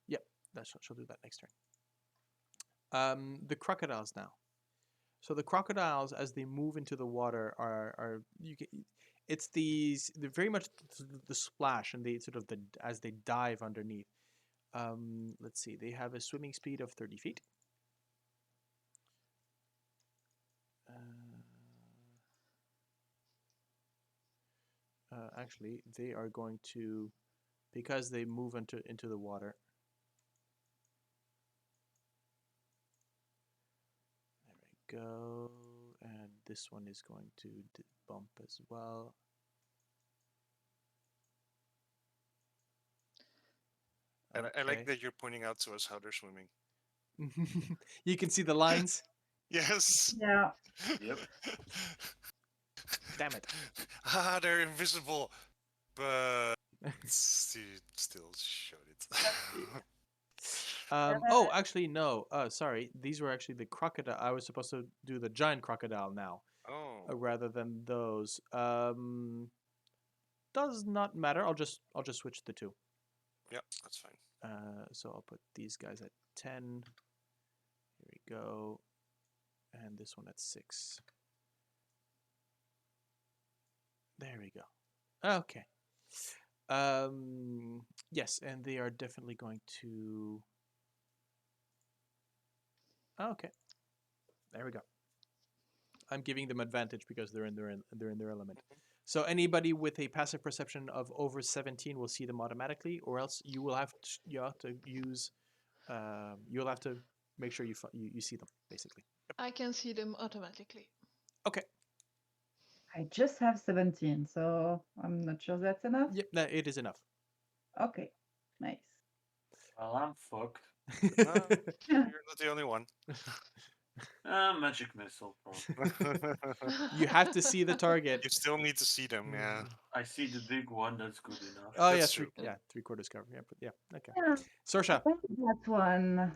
Yep, she'll do that next turn. The crocodiles now. So the crocodiles, as they move into the water, are you can, it's they're very much the splash, and they sort of as they dive underneath. Let's see, they have a swimming speed of 30 feet. Actually, they are going to, because they move into the water. There we go, and this one is going to bump as well. And I like Okay. that you're pointing out to us how they're swimming. You can see the lines. Yes. yeah. Yep. Damn it. They're invisible, but still showed it. Oh, actually, no. Sorry. These were actually the crocodile. I was supposed to do the giant crocodile now, Oh, rather than those. Does not matter. I'll just switch the two. yeah, that's fine. So I'll put these guys at 10. Here we go, and this one at 6. There we go. Okay. Yes, and they are definitely going to. Okay. There we go. I'm giving them advantage because they're in their element. So anybody with a passive perception of over 17 will see them automatically, or else you have to use. You'll have to make sure you see them basically. I can see them automatically. Okay. I just have 17, so I'm not sure that's enough. Yep, that it is enough. Okay, nice. Well, I'm fucked. You're not the only one. Magic missile. You have to see the target. You still need to see them, yeah. I see the big one. That's good enough. Oh yeah, That's true. three quarters cover. Yeah, but yeah, okay. Yeah, Sorsha. about that one.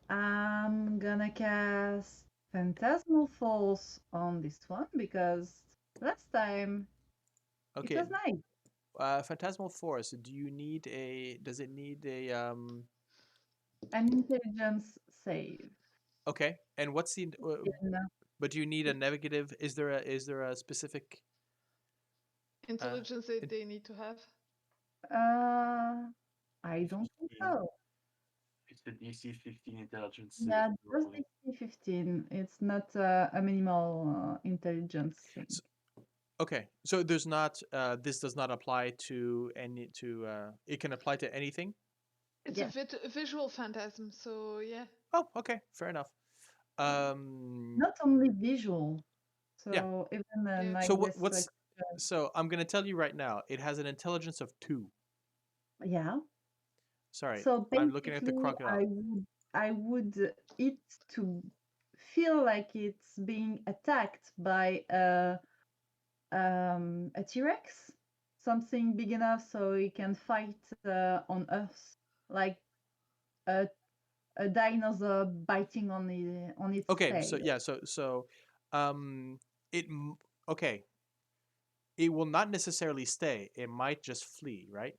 I'm gonna cast Phantasmal Force on this one because last time it Okay, was nice. Phantasmal Force. Do you need a? Does it need a? An intelligence save. Okay, and what's the? In, But do you need a negative? Is there a specific? Intelligence it- they need to have. I don't think 15. so. It's the DC 15 intelligence save Yeah, just normally. DC 15. It's not a minimal intelligence thing. Okay, so there's not. This does not apply to any. To it can apply to anything. It's Yes. a visual phantasm, so yeah. Oh, okay, fair enough. Not only visual. Yeah. So even Yeah. like So this, what's? So I'm gonna tell you right now. It has an intelligence of 2. yeah. Sorry, So I'm looking at the basically, crocodile. I would it to feel like it's being attacked by a T-Rex, something big enough so it can fight on Earth, like a a dinosaur biting on its Okay, so tail. yeah, um, it m- okay. It will not necessarily stay. It might just flee, right?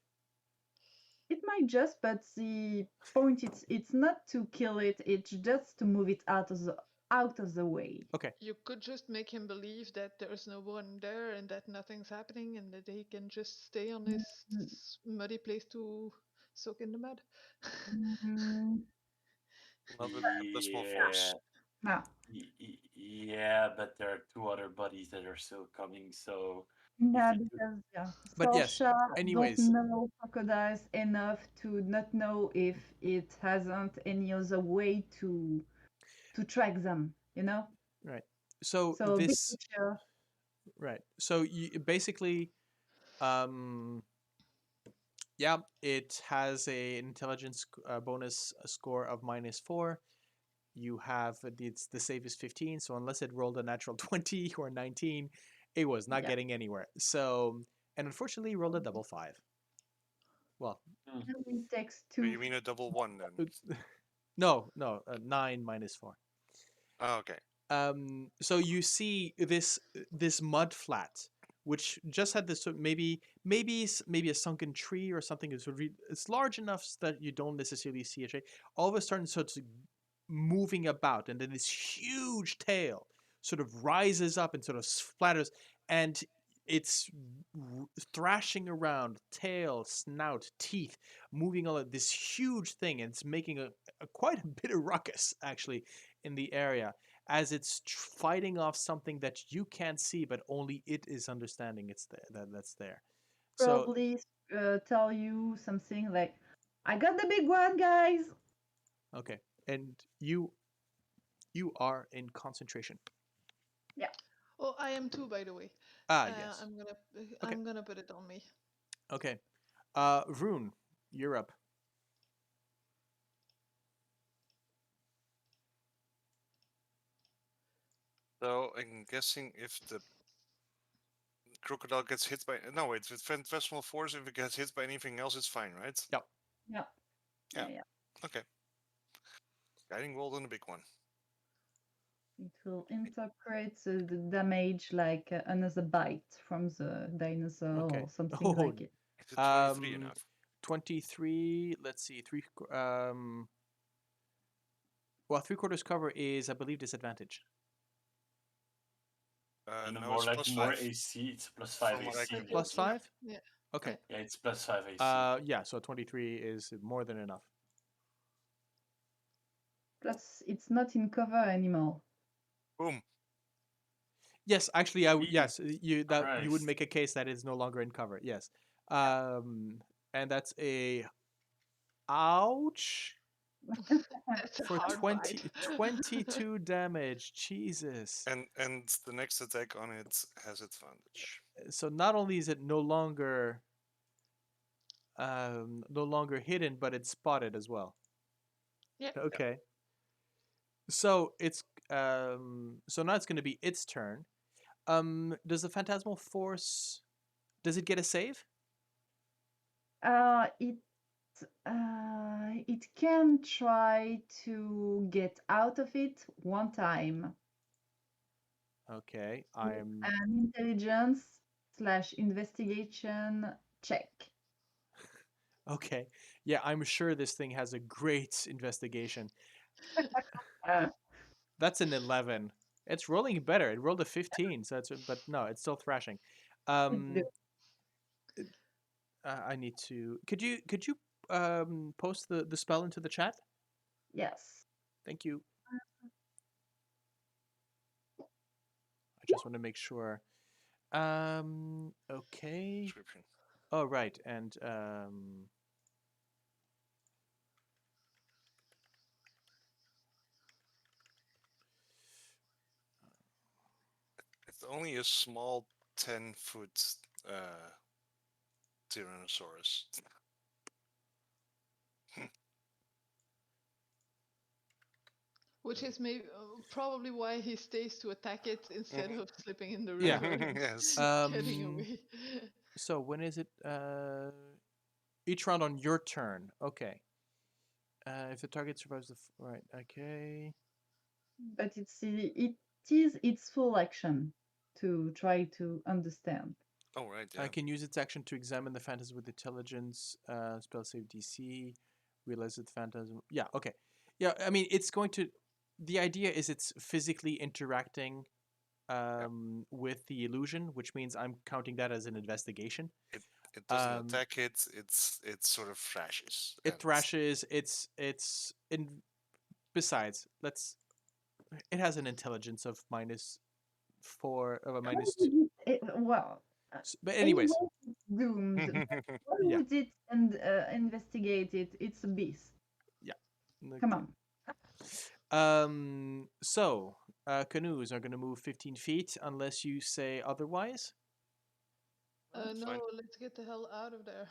It might just, but the point it's not to kill it. It's just to move it out of the way. Okay, You could just make him believe that there's no one there and that nothing's happening and that he can just stay on his Mm, muddy place to soak in the mud. mm, Not with Phantasmal Yeah. Force. no, Yeah, but there are 2 other buddies that are still coming. So if no, you do, because yeah, but yes. Sorsha don't Anyways, know crocodiles enough to not know if it hasn't any other way to track them. You know, right. So so big this picture. right. So you basically, um, yeah, it has a intelligence bonus score of -4. You have the save is 15, so unless it rolled a natural 20 or 19, it was not Yeah, getting anywhere. So, and unfortunately, rolled a double 5. Well, it takes So two. you mean a double 1 then? no, 9 -4. Oh, okay. So you see this mud flat, which just had this maybe a sunken tree or something. It's large enough that you don't necessarily see a tree. All of a sudden, starts moving about, and then this huge tail sort of rises up and sort of splatters, and it's thrashing around, tail, snout, teeth, moving all of this huge thing, and it's making quite a bit of ruckus actually in the area as it's fighting off something that you can't see, but only it is understanding it's there. That's there. So Probably tell you something like, "I got the big one, guys." okay, and you are in concentration. Yeah. Oh, I am too, by the way. Ah, yes. I'm gonna Okay. I'm gonna put it on me. Okay. Vroon, you're up. So I'm guessing if the crocodile gets hit by no wait, with Phantasmal Force, if it gets hit by anything else, it's fine, right? Yep. Yeah. Yeah. Yeah. Okay. Guiding bolt on the big one. It will interpret the damage like another bite from the dinosaur Okay. or something Oh, like it. Is it 23 enough? 23. Let's see. Well, three quarters cover is, I believe, disadvantage. and No, more it's like plus more 5. AC, it's +5 From what I AC. can- Plus 5. Yeah. Okay. Yeah, it's +5 AC. Yeah. So 23 is more than enough. Plus, it's not in cover anymore. Boom. Yes, actually, Jesus you would Christ. make a case that it's no longer in cover. Yes. And that's a ouch That's a for hard 20, bite. 22 damage. Jesus. And the next attack on it has advantage. So not only is it no longer hidden, but it's spotted as well. Yeah. Okay. So it's so now it's going to be its turn. Does the Phantasmal Force does it get a save? It it can try to get out of it one time Okay, with I'm an intelligence/investigation check. okay. Yeah, I'm sure this thing has a great investigation. Uh, That's an 11. It's rolling better. It rolled a 15, so but no, it's still thrashing. it's good. Um I need to could you post the spell into the chat? Yes. Thank you. I just want to make sure. Okay. Description. Oh, right. And It's only a small 10-foot Tyrannosaurus. Which is maybe probably why he stays to attack it instead Mhm. of slipping in the Yeah. river and Yes. getting um away. so when is it each round on your turn. Okay. If the target survives right, okay. But it is its full action to try to understand. Oh, right, I yeah. can use its action to examine the phantasm with intelligence, spell save DC, realize that the phantasm. Yeah, okay. Yeah, I mean, it's going to. The idea is it's physically interacting with the illusion, which means I'm counting that as an investigation. It doesn't Um, attack it. It sort of thrashes. it thrashes. It's in. Besides, let's. It has an intelligence of -4 of a Why -2. would well, But anyway, anyways, it's doomed. Why yeah, would it and investigate it? It's a beast. yeah. Come Okay. on. So canoes are going to move 15 feet unless you say otherwise. That's fine. No, let's get the hell out of there.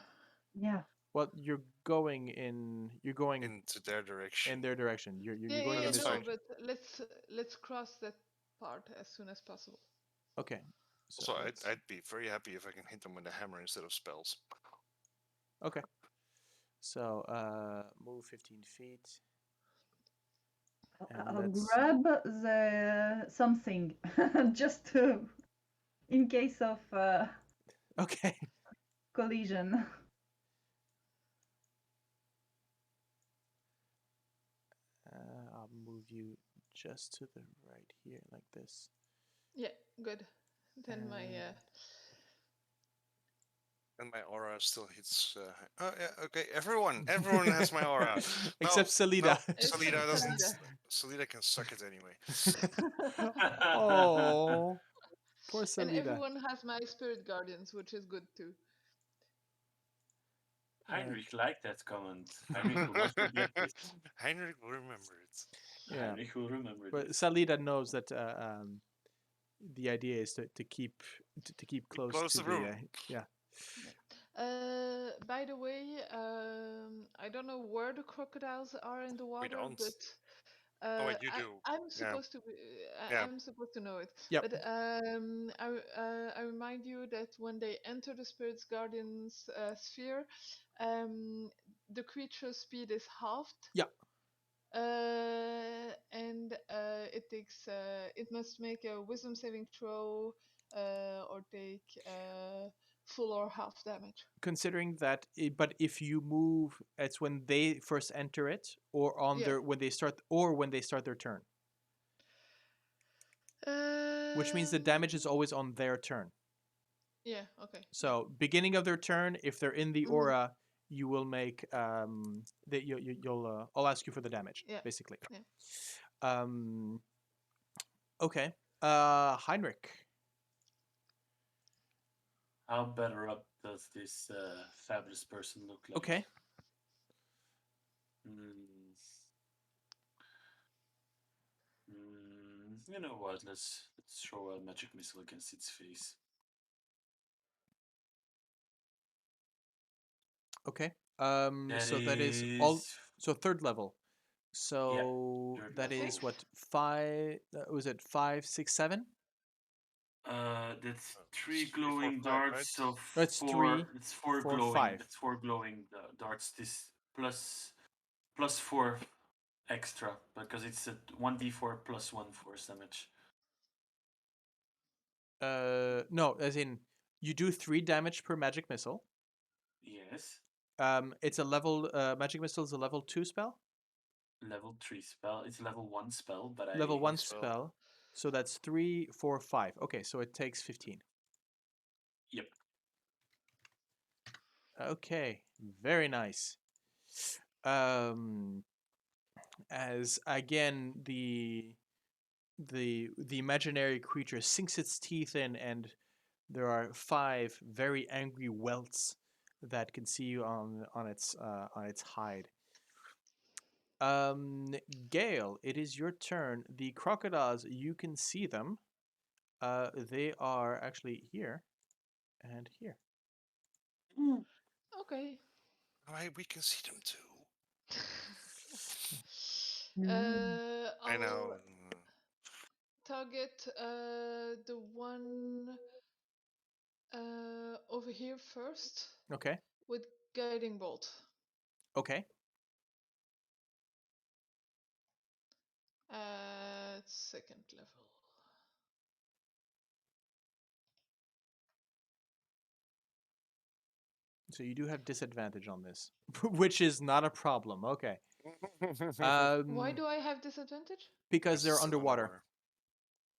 Yeah. Well, you're going Into their direction. in their direction. You're Yeah, going yeah, in that's this no, fine. direction. but let's cross that part as soon as possible. Okay. So Also, let's. I'd be very happy if I can hit them with a hammer instead of spells. Okay. So move 15 feet. And I'll let's. grab the something just to in case of Okay. collision. I'll move you just to the right here, like this. Yeah, good. Then my And my aura still hits. Oh yeah, okay. Everyone has my aura. Except Salida. Salida doesn't. Salida. Salida can suck it anyway. Oh, poor And Salida. everyone has my spirit guardians, which is good too. Heinrich liked that comment. Heinrich will not forget this. Heinrich will remember it. Yeah. Heinrich will remember But this. Salida knows that the idea is to keep close Close to the the room. yeah. By the way, I don't know where the crocodiles are in the water, don't. but Oh wait, you do. I'm Yeah. supposed to be, Yeah. I'm supposed to know it. Yep. But I remind you that when they enter the Spirit's Guardian's sphere, the creature's speed is halved. Yeah. And it must make a Wisdom saving throw, or take full or half damage. Considering that, but if you move, it's when they first enter it, or on Yeah. their when they start their turn, which means the damage is always on their turn. Yeah. Okay. So beginning of their turn, if they're in the Mhm. aura, you will make that you'll I'll ask you for the damage, Yeah. basically. Yeah. Okay. Heinrich. How better up does this fabulous person look like? Okay. You know what? Let's throw a magic missile against its face. Okay. That So that is is all. So third level. So third that level. is what, 5? Was it 5, 6, 7? That's It's 3 3, 4, glowing 5, right? darts, so No, it's 4. 3, It's 4 4, glowing. 5. It's 4 glowing darts. This plus 4 extra because it's a 1d4 plus 1 force damage. No, as in you do 3 damage per magic missile. Yes. It's a level. Magic missile is a level 2 spell. Level 3 spell. It's a level 1 spell, but Level I. 1 spell. spell. So that's 3, 4, 5. Okay, so it takes 15. Yep. Okay, very nice. As again the imaginary creature sinks its teeth in, and there are 5 very angry welts that can see you on its hide. Gale, it is your turn. The crocodiles, you can see them. They are actually here and here. Okay. Right, we can see them too. I'll I know. target the one over here first Okay. with guiding bolt. Okay. At 2nd level. So you do have disadvantage on this, which is not a problem. Okay. Why do I have disadvantage? Because they're It's still underwater.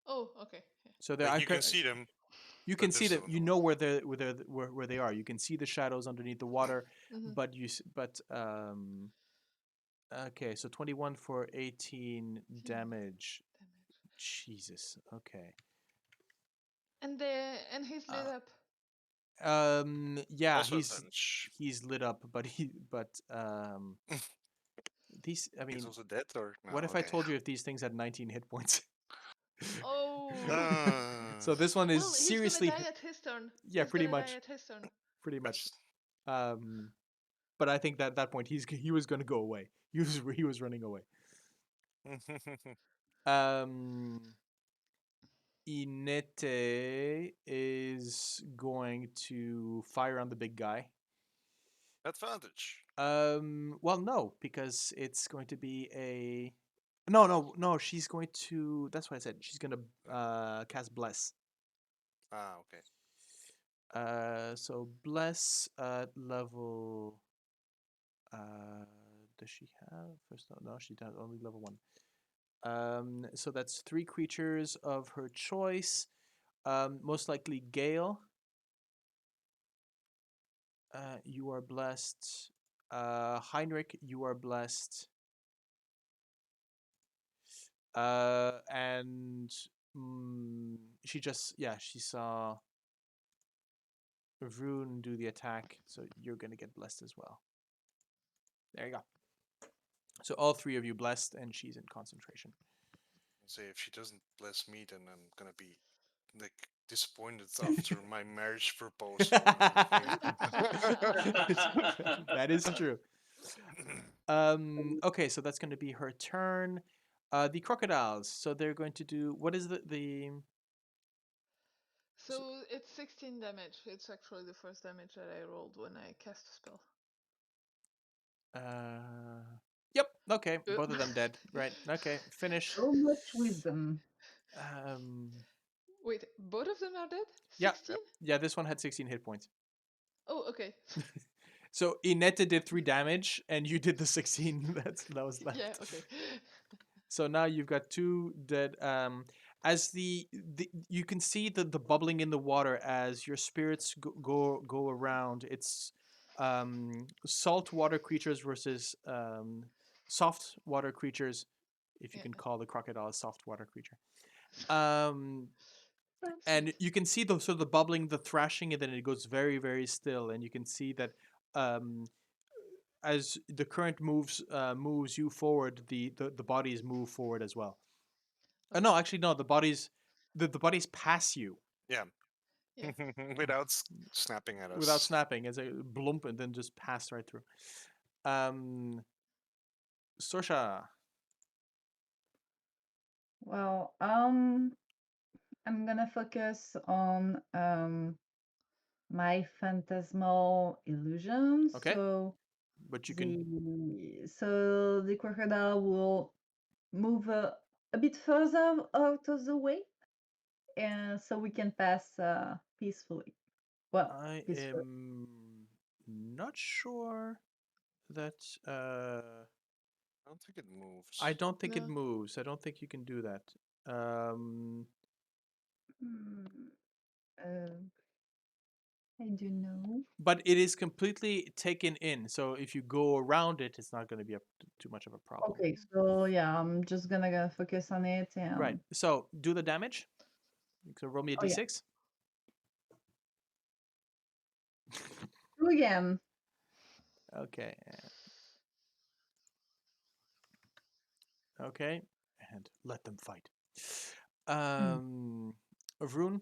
Oh, okay. Yeah. So they're like you can see them. You but can they're see still that. You underwater. know where they are. You can see the shadows underneath the water, Mhm. but okay. So 21 for 18 damage. Jesus. Okay. And he's lit Uh, up. Yeah, Also advantage. he's lit up, but these. I He's mean, also dead, or no? what if I Okay. told you if these things had 19 hit points? Oh. So this one is Well, he's gonna seriously. die at his turn. Yeah, He's pretty gonna die much. at his turn. Pretty much. Yes. But I think that at that point he was going to go away. He was running away. Inete is going to fire on the big guy. Advantage. Well, no, because it's going to be a. No. She's going to. That's what I said. She's going to cast bless. Ah, okay. So bless at level. Does she have first? No, she does only level 1. So that's 3 creatures of her choice. Most likely Gale. You are blessed. Heinrich, you are blessed. And she saw Vroon do the attack, so you're gonna get blessed as well. There you go. So all 3 of you blessed, and she's in concentration. Say if she doesn't bless me, then I'm gonna be like disappointed after my marriage proposal and everything. That is true. Okay, so that's going to be her turn. The crocodiles. So they're going to do what is the So it's 16 damage. It's actually the first damage that I rolled when I cast a spell. Yep. Okay, both of them dead. Right. Okay, finish. So much wisdom. Wait, both of them are dead? Yeah. 16? Yeah, this one had 16 hit points. Oh, okay. So Inetta did 3 damage, and you did the 16 that was left. Yeah, okay. So now you've got 2 dead. As the you can see the bubbling in the water as your spirits go around. It's salt water creatures versus soft water creatures, if you Yeah. can call the crocodile a soft water creature. And you can see the sort of the bubbling, the thrashing, and then it goes very, very still. And you can see that as the current moves you forward, the bodies move forward as well. No, actually, no. The bodies pass you. Yeah. Yeah. Without snapping at us. Without snapping, as a blump, and then just pass right through. Sorsha. Well, I'm gonna focus on my phantasmal illusion. Okay. So But you can. the crocodile will move a bit further out of the way, and so we can pass peacefully. Well, I peacefully. am not sure that. I don't think it moves. I don't think it No. moves. I don't think you can do that. Um, Hmm, uh, I don't know. but it is completely taken in. So if you go around it, it's not going to be too much of a problem. Okay, so yeah, I'm just gonna focus on it Right. and So do the damage. So roll me a oh yeah, d6. two again. Okay. Okay. And let them fight. Vroon.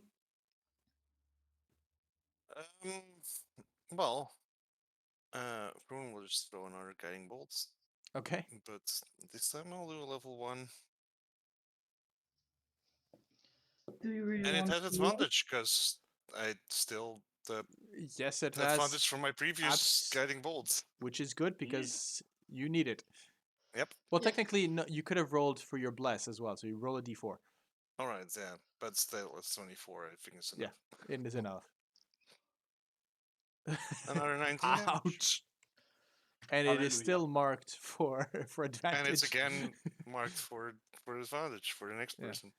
Um, well, Vroon will just throw another guiding bolt, Okay. but this time I'll do a level 1. Do you really And it want has to roll? advantage, because I still the Yes, it advantage has. from my previous guiding bolt. Which is good because you need it. Yep. Well, Yes. technically, no, you could have rolled for your bless as well. So you roll a d4. Alright, yeah. But still, it's 24. I think it's Yeah, enough. it is enough. Another 19 damage. Ouch! And it is Hallelujah. still marked for advantage. And it's again marked for advantage for the next Yeah. person.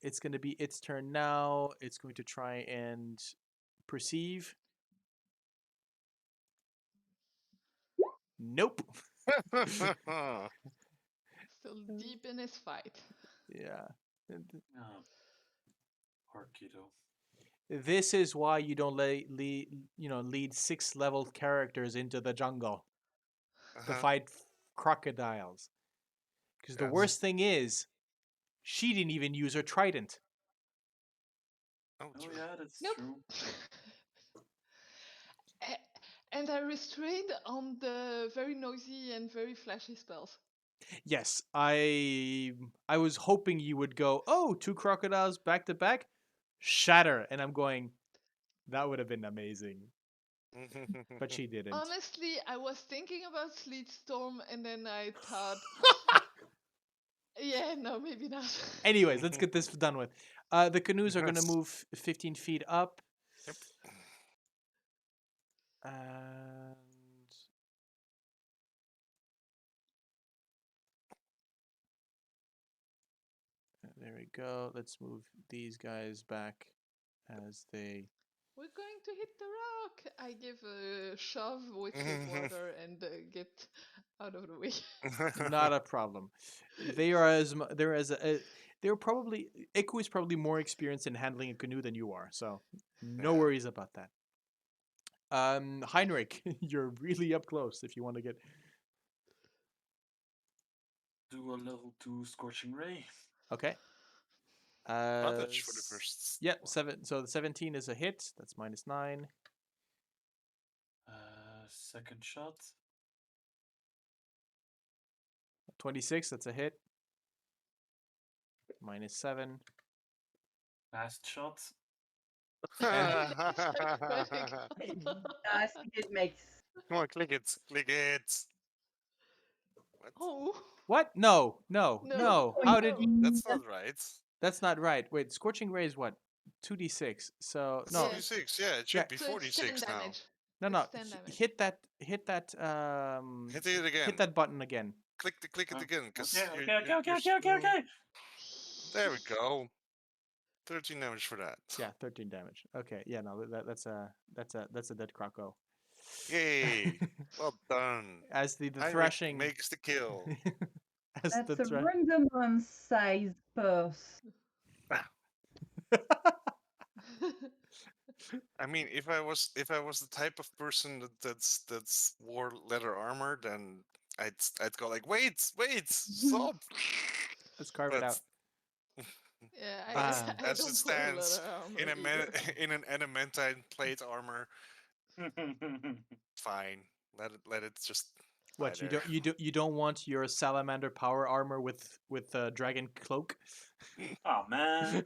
It's going to be its turn now. It's going to try and perceive. Nope. Still deep in his fight. Yeah. Oh, poor kiddo. This is why you don't lead 6-level characters into the jungle to Uh-huh. fight crocodiles. Because the Yes. worst thing is, she didn't even use her trident. Oh, Oh true. yeah, that's Nope. true. And I restrained on the very noisy and very flashy spells. Yes, I was hoping you would go, oh, 2 crocodiles back to back, shatter, and I'm going, that would have been amazing. But she didn't. Honestly, I was thinking about Sleet Storm and then I thought, yeah, no, maybe not. Anyways, let's get this done with. The canoes are going to Yes. move 15 feet up. Yep. And there we go. Let's move these guys back as they. We're going to hit the rock. I give a shove with his water and get out of the way. Not a problem. They are they're probably Iku is probably more experienced in handling a canoe than you are, so no Yeah. worries about that. Heinrich, you're really up close if you want to get. Do a level 2 Scorching Ray. Okay. Advantage for the first. Yeah, one. 7. So the 17 is a hit. That's -9. Second shot. 26. That's a hit. -7. Last shot. I think it makes. Come on, click it. Click it. What? Oh, What? No, no, No. no. How did? That's not right. That's not right. Wait, Scorching Ray is what? 2d6. So It's no, Yeah. 46. Yeah, it Yeah. should be so it's 10 46 now. damage. no, It's no. 10 damage. Hit that. Hit it again. Hit that button again. Click it again, because Okay. There we go. 13 damage for that. Yeah, 13 damage. Okay, yeah, no, that's a dead croco. Yay! Well done. As the Heinrich thrashing makes the kill. as That's the a Vroondomon size purse. I mean, if I was the type of person that's wore leather armor, then I'd go like, wait, stop. Let's carve it But out. Yeah, Ah. I as it don't wear stands, leather armor in either. in an adamantine plate armor, fine. Let it just What either. you don't want your salamander power armor with dragon cloak? Oh man.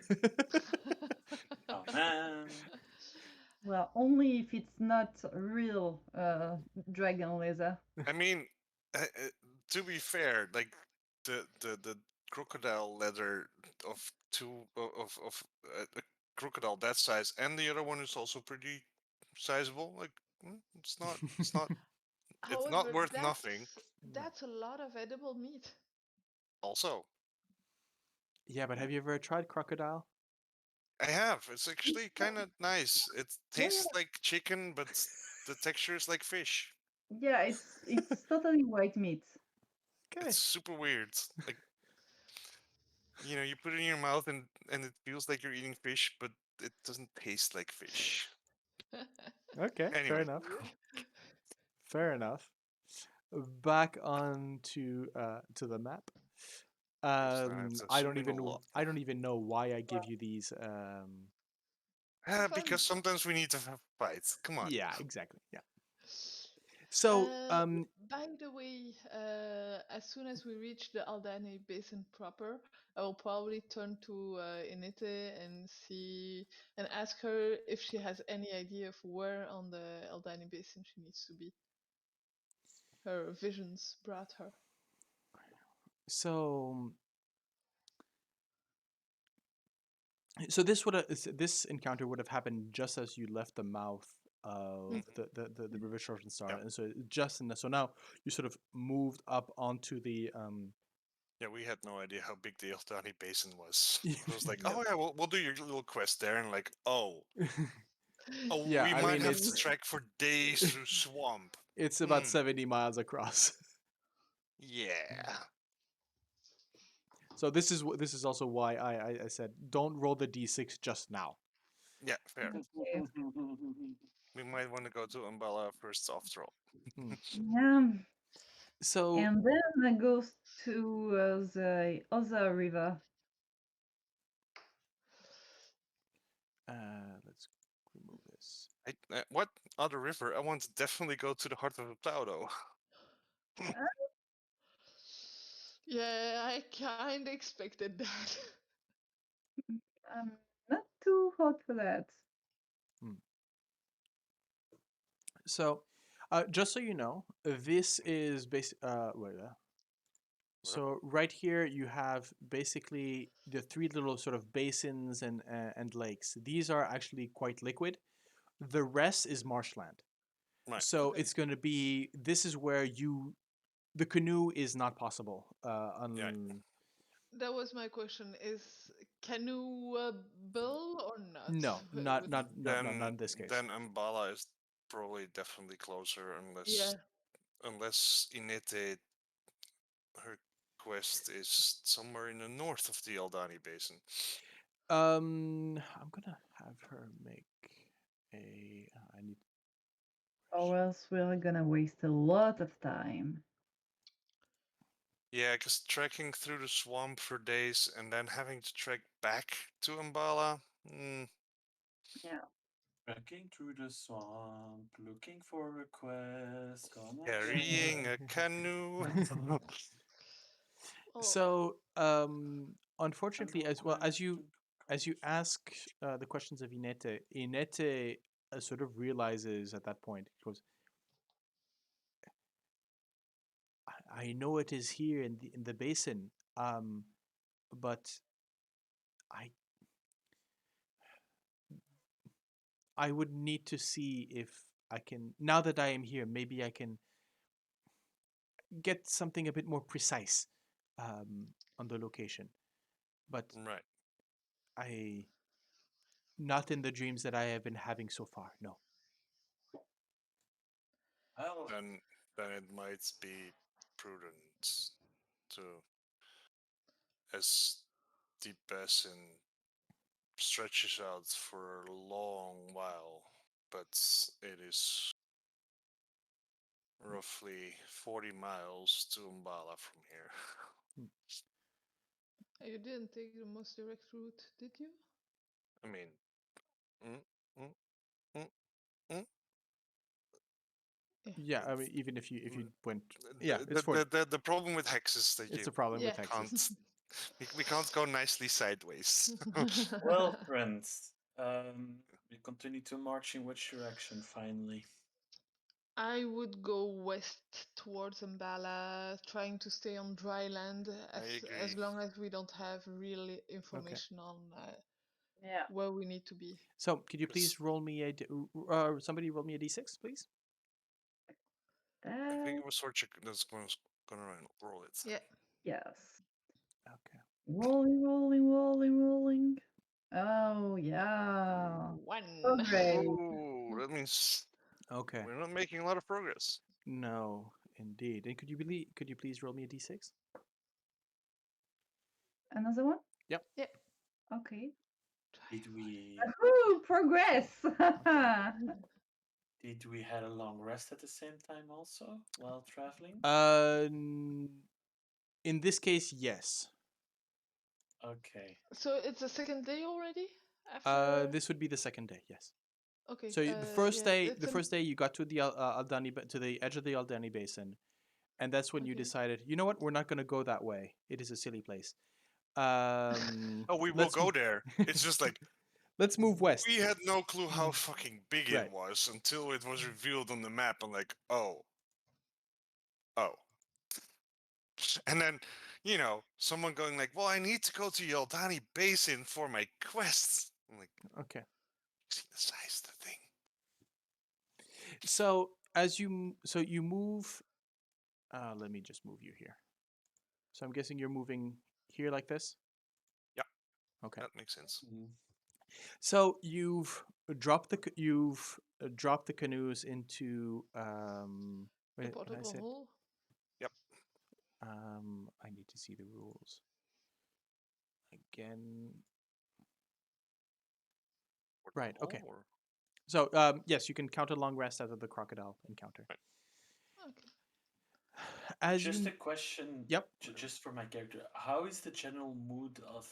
Oh man. Well, only if it's not real dragon laser. I mean, to be fair, like the crocodile leather of two of a crocodile that size, and the other one is also pretty sizable. Like, it's not However, worth nothing. that's a lot of edible meat. Also, Yeah, but have you ever tried crocodile? I have. It's actually kind of nice. It Yeah, tastes like chicken, but the texture is like fish. yeah, it's totally white meat. It's Okay. super weird. Like, you put it in your mouth and it feels like you're eating fish, but it doesn't taste like fish. Okay, fair Anyway, enough. Fair enough. Back on to the map. just gonna have to zoom in a lot. I don't even know why I give you these. For fun. Because sometimes we need to have fights. Come on. Yeah, exactly. Yeah. So By the way, as soon as we reach the Aldani Basin proper, I will probably turn to Inite and see and ask her if she has any idea of where on the Aldani Basin she needs to be. Her visions brought her. so so this encounter would have happened just as you left the mouth of the river Shorten Star, Yeah. and so just in the, so now you sort of moved up onto the Yeah, we had no idea how big the Eldani Basin was. Yeah. It was like, Yep. oh yeah, we'll do your little quest there, and like, oh, Yeah, we I might mean have to it's trek for days through swamp. it's about 70 miles across. Yeah. So this is also why I said don't roll the d6 just now. Yeah, fair. Okay. We might want to go to Umbala first after all. Yeah, So and then I goes to the other river. let's remove this. What other river? I want to definitely go to the Heart of Plowdo. Yeah, I kind of expected that. I'm not too hot for that. So just so you know, this is wait, so right here you have basically the three little sort of basins and lakes. These are actually quite liquid. The rest is marshland. Right. So Okay. it's going to be, this is where the canoe is not possible. Yeah. That was my question. Is canoe bill or not? No, not Then in this case. then Umbala is probably definitely closer Yeah. unless Inete her quest is somewhere in the north of the Eldani Basin. I'm gonna have her make I need. Or else we're gonna waste a lot of time. Yeah, because trekking through the swamp for days and then having to trek back to Umbala. Yeah. Trekking through the swamp, looking for a quest. Come on, Carrying a canoe. Oh, So, unfortunately, as well as you ask the questions of Inete, Inete sort of realizes at that point, because I know it is here in the basin, but I I would need to see if I can, now that I am here, maybe I can get something a bit more precise on the location. But Right. I, not in the dreams that I have been having so far. No. Well, Then it might be prudent to, as the basin stretches out for a long while, but it is roughly 40 miles to Umbala from here. you didn't take the most direct route, did you? I mean, mm, mm, mm, mm. Yeah, I mean, even if you went, The, yeah, it's for the problem with hex is that it's you a problem with Yeah. hexes. we can't go nicely sideways. Well, friends, we continue to march in which direction finally? I would go west towards Mbala, trying to stay on dry land I as agree. long as we don't have real Okay. information on Yeah. where we need to be. So, could you Yes. please roll me somebody roll me a d6, please? I think Uh, it was Sorsha that's gonna roll it. Yeah. yes. Okay. Rolling, rolling, rolling, rolling. Oh, yeah. 1. Progress. Oh, that means Okay. we're not making a lot of progress. No, indeed. And could you please roll me a d6? Another one? Yep. Yeah. Okay. Did we Woohoo! Progress! did we had a long rest at the same time also while traveling? In this case, yes. Okay. So it's the second day already after. This would be the second day. Yes. Okay. So Yeah. the first day you got to the to the edge of the Aldani Basin, and that's when you Okay. decided, you know what, we're not going to go that way. It is a silly place. Um, Oh, we will let's go there. It's just like let's move west. we had no clue how fucking big Right. it was until it was revealed on the map. I'm like, oh. And then, someone going like, well, I need to go to Yaldani Basin for my quests. I'm like, Okay. see the size of the thing. So you move. Let me just move you here. So I'm guessing you're moving here like this. Yeah. Okay. That makes sense. So you've dropped dropped the canoes into The wait, did I portable say it? hole. Yep. I need to see the rules again. Right. Okay. Or... So yes, you can count a long rest out of the crocodile encounter. Right. Okay. As Just you a question. Yep. Just for my character, how is the general mood of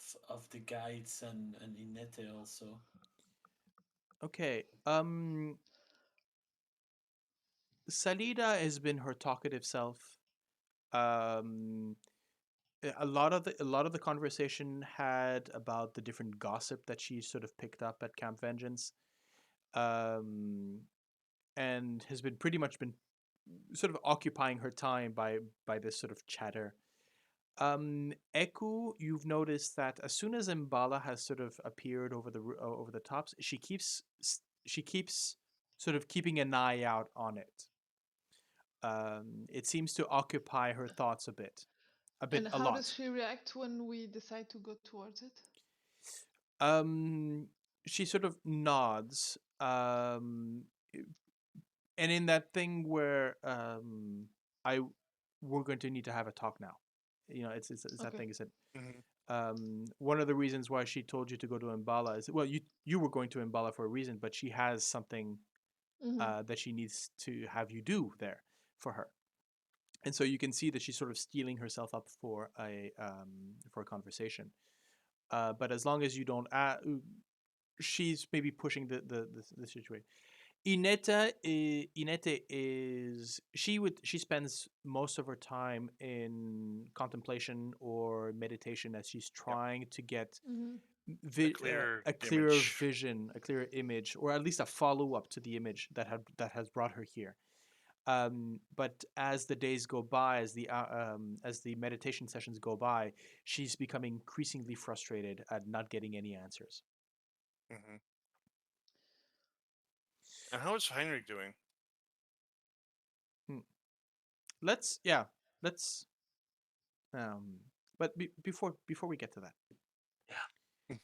the guides and Inete also? Okay. Salida has been her talkative self. Um, a lot of the conversation had about the different gossip that she sort of picked up at Camp Vengeance, and has been pretty much been sort of occupying her time by this sort of chatter. Eku, you've noticed that as soon as Mbala has sort of appeared over the tops, she keeps sort of keeping an eye out on it. It seems to occupy her thoughts And a how does lot. she react when we decide to go towards it? Um, she sort of nods, and in that thing where I we're going to need to have a talk now. You know, it's that Okay. thing. Is that Mm-hmm. one of the reasons why she told you to go to Mbala is, well, you were going to Mbala for a reason, but she has something Mm-hmm. that she needs to have you do there for her. And so you can see that she's sort of steeling herself up for a conversation. But as long as you don't, she's maybe pushing the situation. Inete is she spends most of her time in contemplation or meditation as she's Yep. trying to get Mm-hmm. a clearer image. vision, a clearer image, or at least a follow up to the image that has brought her here. But as the days go by, as the meditation sessions go by, she's becoming increasingly frustrated at not getting any answers. Mm-hmm. And how is Heinrich doing? Hmm. Let's but before we get to that, Yeah.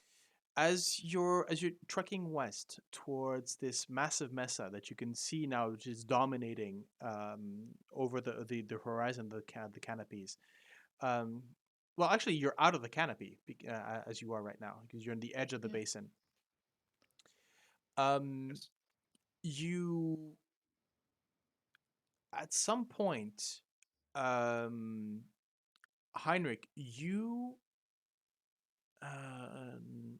as you're trekking west towards this massive mesa that you can see now, which is dominating over the horizon, the canopies. Um, well, actually, you're out of the canopy as you are right now because you're on the edge of the Yeah. basin. Um, Yes. you at some point, um, Heinrich, you um,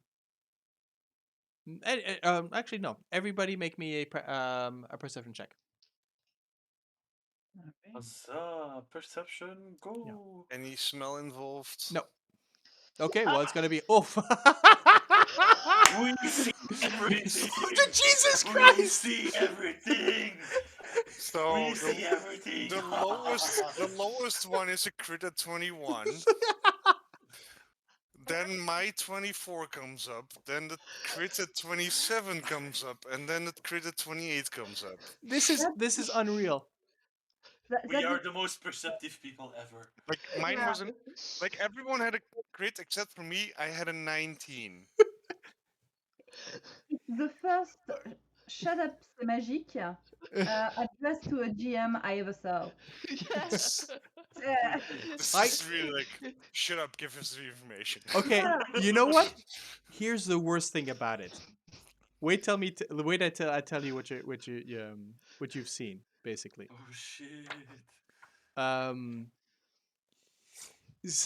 actually no. Everybody, make me a perception check. Okay. Huzzah! Perception, go! Any smell involved? No. Okay, well, it's going to be oof. We see everything! Jesus We Christ! see everything! We So see everything! the lowest one is a crit at 21. Then my 24 comes up. Then the crit at 27 comes up, and then the crit at 28 comes up. This is unreal. We are That the most perceptive people ever. Like mine Yeah. wasn't. Like everyone had a crit except for me. I had a 19. The first shut up, c'est magique addressed to a GM I ever saw. Yeah. This this I- is really like, shut up, give us the information. Okay, you know what? Here's the worst thing about it. Wait until I tell you what you've seen basically. Oh shit. Um,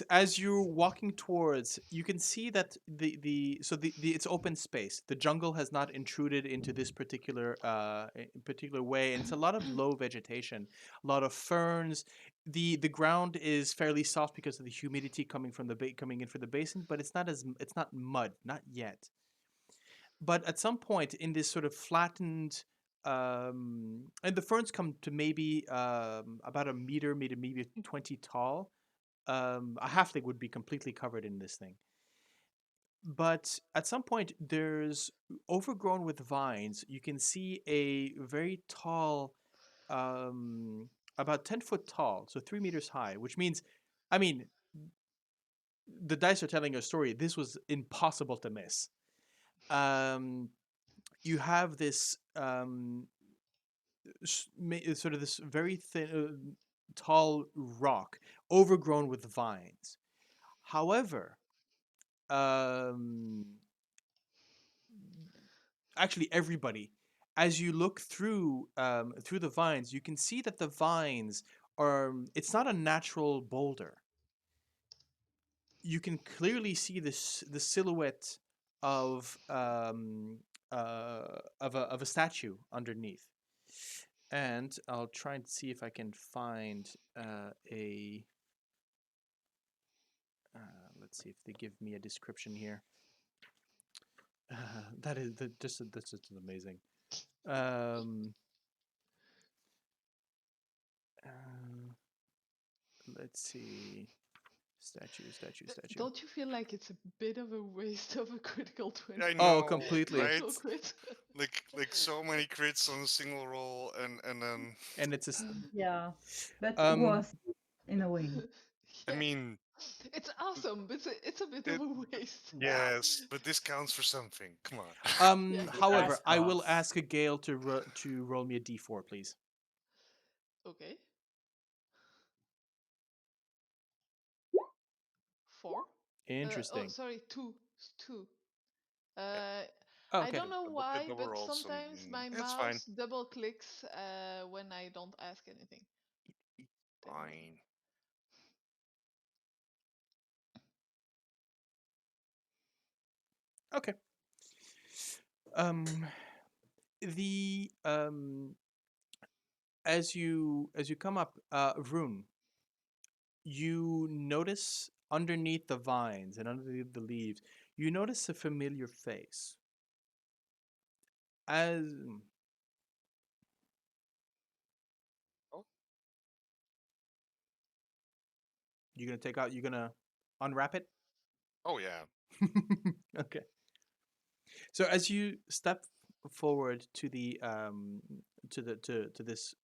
as you're walking towards, you can see that the it's open space. The jungle has not intruded into this particular way, and it's a lot of low vegetation, a lot of ferns. The ground is fairly soft because of the humidity coming in from the basin, but it's not mud, not yet. But at some point in this sort of flattened and the ferns come to maybe about a meter, maybe 20 tall. A halfling would be completely covered in this thing. But at some point, there's overgrown with vines. You can see a very tall, about 10 foot tall, so 3 meters high, which means, I mean, the dice are telling a story. This was impossible to miss. You have this sort of this very thin, tall rock overgrown with vines. However, um, actually, everybody, as you look through the vines, you can see that the vines are. It's not a natural boulder. You can clearly see the silhouette of of a statue underneath. And I'll try and see if I can find a. Let's see if they give me a description here. That is that's just amazing. Um, uh, let's see. Statue. Don't you feel like it's a bit of a waste of a critical 20? I Oh, know, completely. right? Critical crit. Like so many crits on a single roll, and then And it's a. Yeah, but Um, worse in a way. I Yeah. mean, It's awesome, but it's a bit it, of a waste. yes, but this counts for something. Come on. Yeah. However, Yes, I will boss. ask a Gale to roll me a d4, please. Okay. 4. Oh, Interesting. sorry, 2. 2. Uh, I Okay. don't know why, Double but rolls, so sometimes my it's fine. mouse double clicks when I don't ask anything. Damn it. Fine. Okay. Um, the as you come up, Vroon, you notice underneath the vines and underneath the leaves, you notice a familiar face. As Oh. you're gonna unwrap it. Oh yeah. Okay. So as you step forward to the to this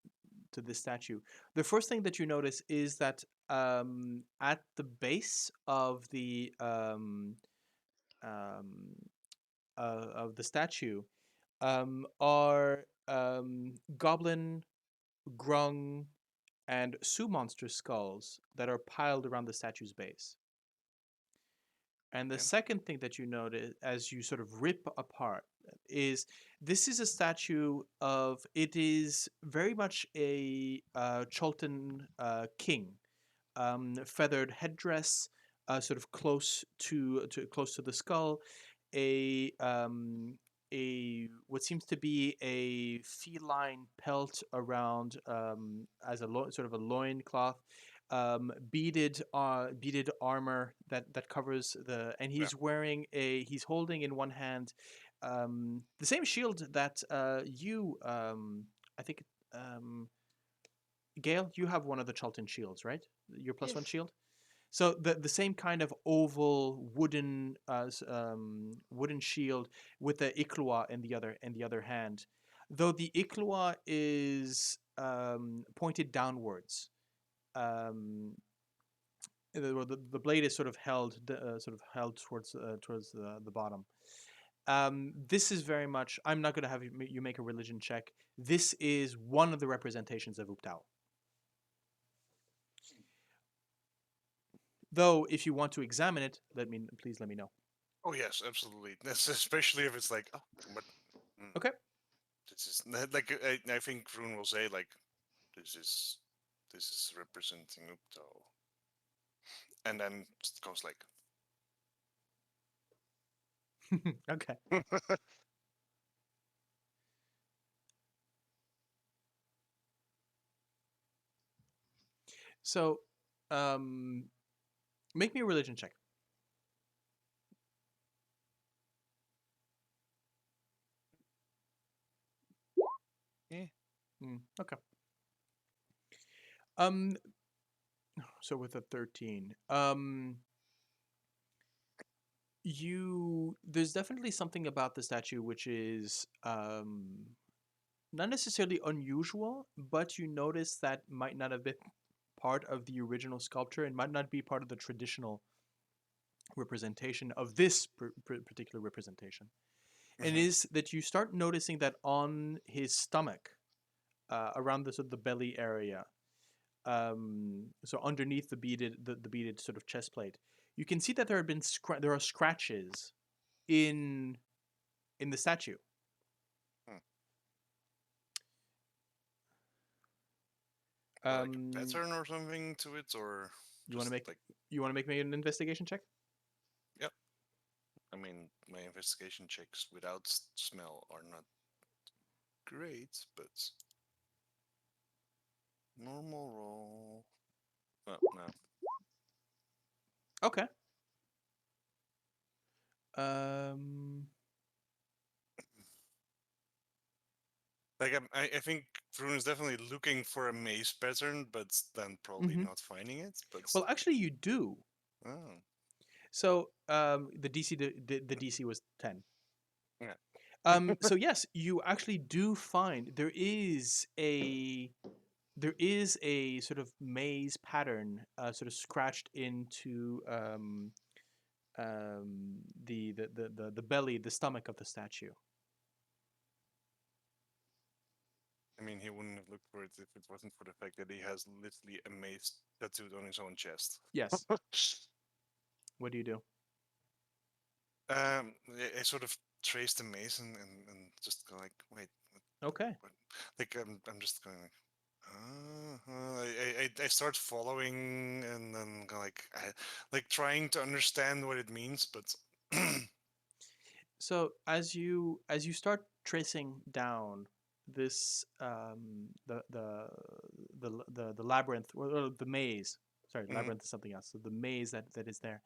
statue, the first thing that you notice is that at the base um, of the statue are goblin, grung, and Sioux monster skulls that are piled around the statue's base. And the Okay. second thing that you notice as you sort of rip apart is this is a statue of it is very much a Cholton king, feathered headdress, sort of close to the skull, a what seems to be a feline pelt around as a sort of a loin cloth, beaded armor that covers and Yeah. he's holding in one hand the same shield that you I think Gale, you have one of the Chalton shields, right? Your plus Yes. one shield. So the same kind of oval wooden shield with the Iklua in the other hand, though the Iklua is pointed downwards. Um, the blade is sort of held towards the bottom. This is very much. I'm not going to have you make a religion check. This is one of the representations of Uptao. Though, if you want to examine it, please let me know. Oh yes, absolutely. That's especially if it's like, oh, but Okay. this is like I think Vroon will say like, this is representing Upto, and then it goes like, Okay. So, make me a religion check. yeah. Okay. So with a 13, there's definitely something about the statue which is not necessarily unusual, but you notice that might not have been part of the original sculpture and might not be part of the traditional representation of this particular representation. And it is that you start noticing that on his stomach, around the sort of the belly area, so underneath the beaded sort of chest plate, you can see that there are scratches in the statue. Like a pattern or something to it, or you want to make like you want to make me an investigation check? Yep. I mean, my investigation checks without smell are not great, but normal roll. Oh, no. Okay. Um. Like I think Vroon is definitely looking for a maze pattern, but then probably Mhm. not finding it. But Well, actually, you do. oh, So, the DC was 10. yeah. So yes, you actually do find there is a sort of maze pattern, sort of scratched into the belly, the stomach of the statue. I mean, he wouldn't have looked for it if it wasn't for the fact that he has literally a maze tattooed on his own chest. Yes. What do you do? I sort of trace the maze and just go like, wait, Okay. what? Like I'm just going like, I start following and then go like trying to understand what it means, but So as you start tracing down this the labyrinth, or the maze. Sorry, labyrinth is something else. So the maze that is there.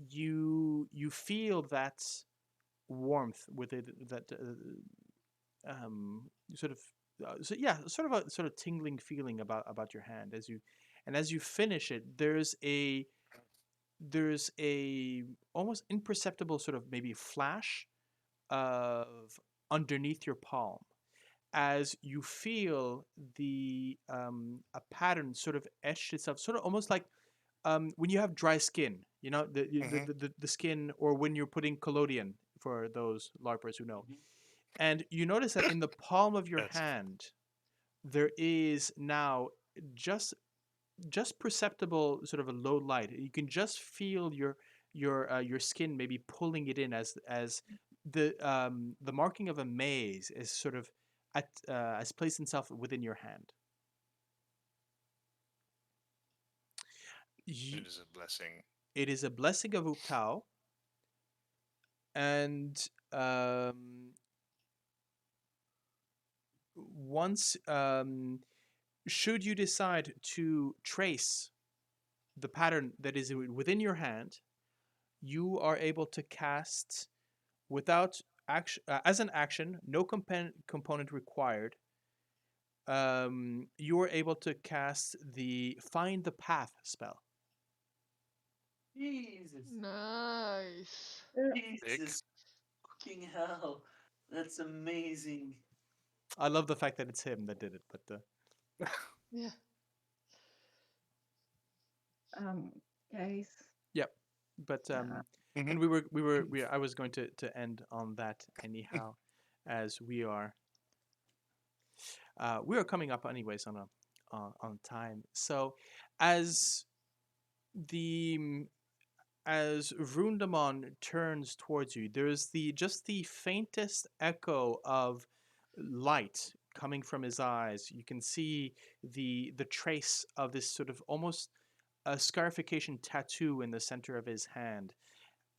You feel that warmth with it, that sort of sort of tingling feeling about your hand as you finish it. There's a almost imperceptible sort of maybe flash of underneath your palm as you feel a pattern sort of etched itself, sort of almost like when you have dry skin, the skin, or when you're putting collodion, for those larpers who know. And you notice that in the palm of your that's hand there is now just perceptible sort of a low light. You can just feel your skin maybe pulling it in as the marking of a maze is sort of has placed itself within your hand. it is a blessing. It is a blessing of Uptao, and um, once should you decide to trace the pattern that is within your hand, you are able to cast without action as an action, no component required. You are able to cast the Find the Path spell. Jesus. Nice. Big. Jesus fucking hell. That's amazing. I love the fact that it's him that did it, but Yeah. Um, guys. yep. But Mhm. and I was going to end on that anyhow, as we are coming up anyways on time. So as the as Vroondomon turns towards you, there's the faintest echo of light coming from his eyes. You can see the trace of this sort of almost a scarification tattoo in the center of his hand.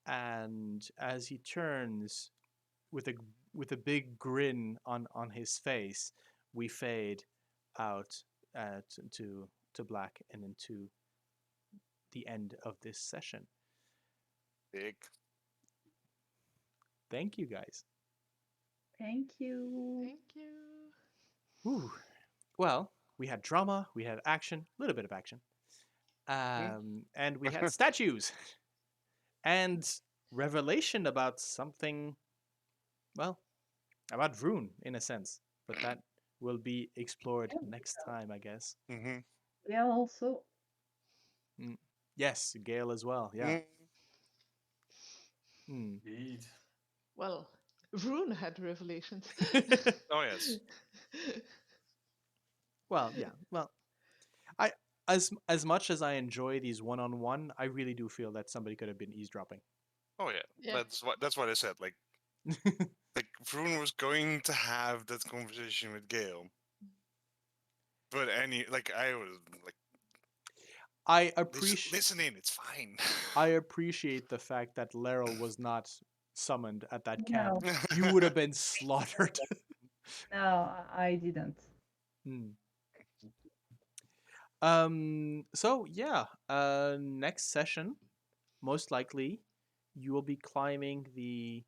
And as he turns with a big grin on his face, we fade out to black and into the end of this session. Big. Thank you guys. Thank you. Thank you. Whew. Well, we had drama, we had action, a little bit of action, and we had statues and revelation about something, well, about Vroon in a sense, but that will be explored next time, I guess. Mm-hmm. Yeah, also. Mm. Yes, Gale as well. Yeah. Mm. Indeed. Well, Vroon had revelations. Oh yes. Well, yeah. Well, I as much as I enjoy these one-on-one, I really do feel that somebody could have been eavesdropping. Oh yeah. Yeah. That's what I said. Like Vroon was going to have that conversation with Gale, but I was like, I appreciate listen in. It's fine. I appreciate the fact that Laryl was not summoned at that camp. No, You would have been slaughtered. no, I didn't. Hmm. So yeah, next session, most likely, you will be climbing the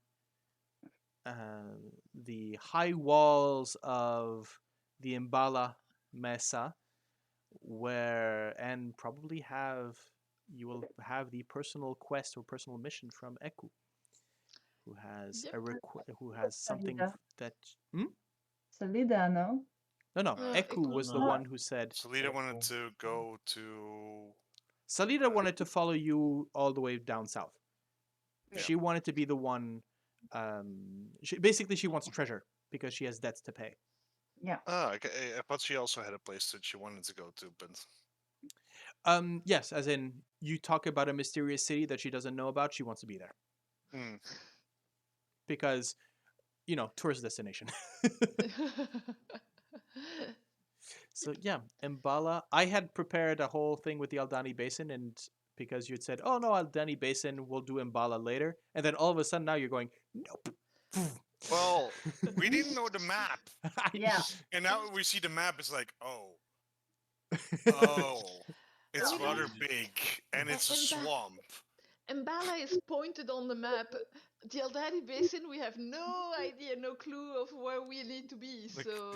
high walls of the Imbala Mesa, and probably you will have the personal quest or personal mission from Eku, Yep. who has something Salida. that hmm? Salida, no? No, Eku Eku. was the No. one who said Salida wanted to go to. Salida wanted to follow you all the way down south. Yeah. She wanted to be the one. Basically, she wants treasure because she has debts to pay. Yeah. I thought she also had a place that she wanted to go to, but Yes, as in you talk about a mysterious city that she doesn't know about. She wants to be there mm, because tourist destination. So yeah, Mbala. I had prepared a whole thing with the Aldani Basin, and because you'd said, "Oh no, Aldani Basin, we'll do Mbala later," and then all of a sudden now you're going, "Nope." well, we didn't know the map, Yeah. and now we see the map. It's like, oh, it's We rather don't- big, and it's a and that- swamp. Mbala is pointed on the map. The Aldari Basin, we have no idea, no clue of where we need to be. Like So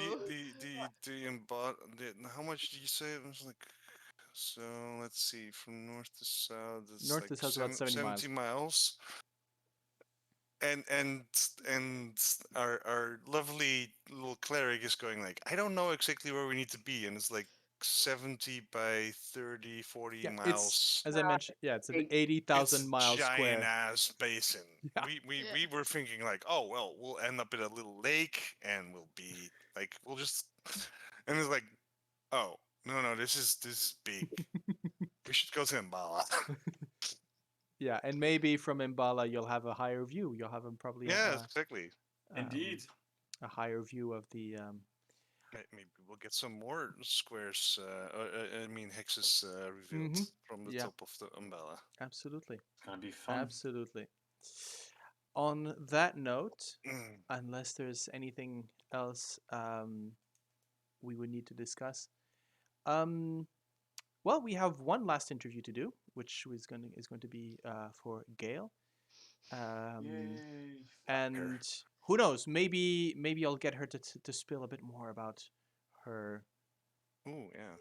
how much did you say? It was like, so let's see, from north to south, it's North like to south is about 70 miles. 70 miles. And our lovely little cleric is going like, I don't know exactly where we need to be, and it's like 70 by 30, 40 Yeah, it's miles. as I mentioned. Yeah, it's an Big. 80,000 It's miles giant square. ass basin. Yeah. We were thinking like, oh well, we'll end up in a little lake, and we'll be like, we'll just, and it's like, oh no, this is big. We should go to Mbala. Yeah, and maybe from Mbala you'll have a higher view. You'll have probably Yeah, exactly. Indeed. a higher view of the. Maybe we'll get some more squares. I mean hexes revealed Mhm. from the Yeah. top of the umbrella. Absolutely, It's gonna be fun. absolutely. On that note, Mm. unless there's anything else we would need to discuss, well, we have one last interview to do, which is going to be for Gale. Yay! And who knows? Maybe I'll get her to spill a bit more about her Ooh, yeah.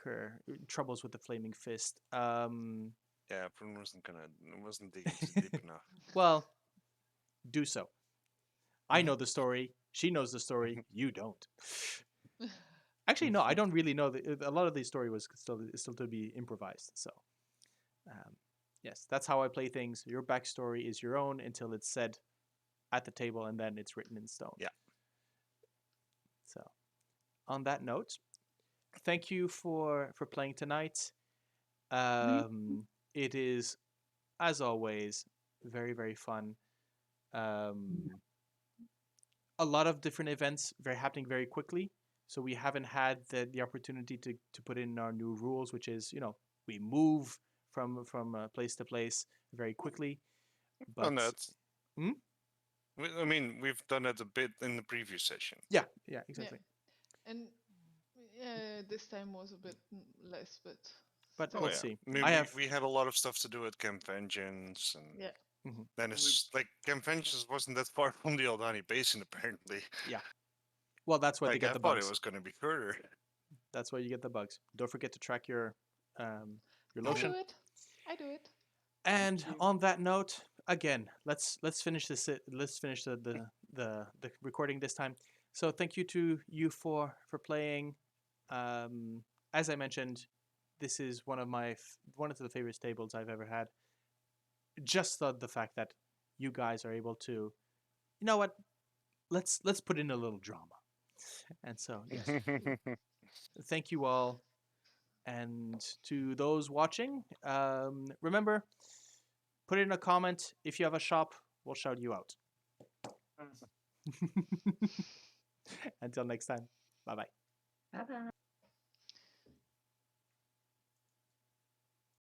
her troubles with the flaming fist. Yeah, Prune wasn't digging too deep enough. Well, do so. I know the story. She knows the story. You don't. Actually, no, I don't really know. A lot of the story was still to be improvised. So, yes, that's how I play things. Your backstory is your own until it's said at the table, and then it's written in stone. Yeah. So, on that note, thank you for playing tonight. It is, as always, very very fun. Um, a lot of different events happening very quickly. So we haven't had the opportunity to put in our new rules, which is we move from place to place very quickly. Done But that. Hmm? I mean, we've done that a bit in the previous session. yeah, exactly. And this time was a bit less, but But still. Oh let's yeah. see. I mean, I have we had a lot of stuff to do at Camp Vengeance, and Yeah. then it's like Camp Vengeance wasn't that far from the Aldani Basin apparently. yeah. Well, that's why they Like get I the thought bugs. it was going to be further. That's why you get the bugs. Don't forget to track your I lotion. do it. I do it. And Thank you. on that note, again, let's finish this. Let's finish the recording this time. So thank you to you for playing. As I mentioned, this is one of the favorite tables I've ever had. Just the fact that you guys are able to, you know what? Let's put in a little drama. And so yes, thank you all. And to those watching, remember, put in a comment if you have a shop. We'll shout you out. Until next time. Bye bye. Bye bye.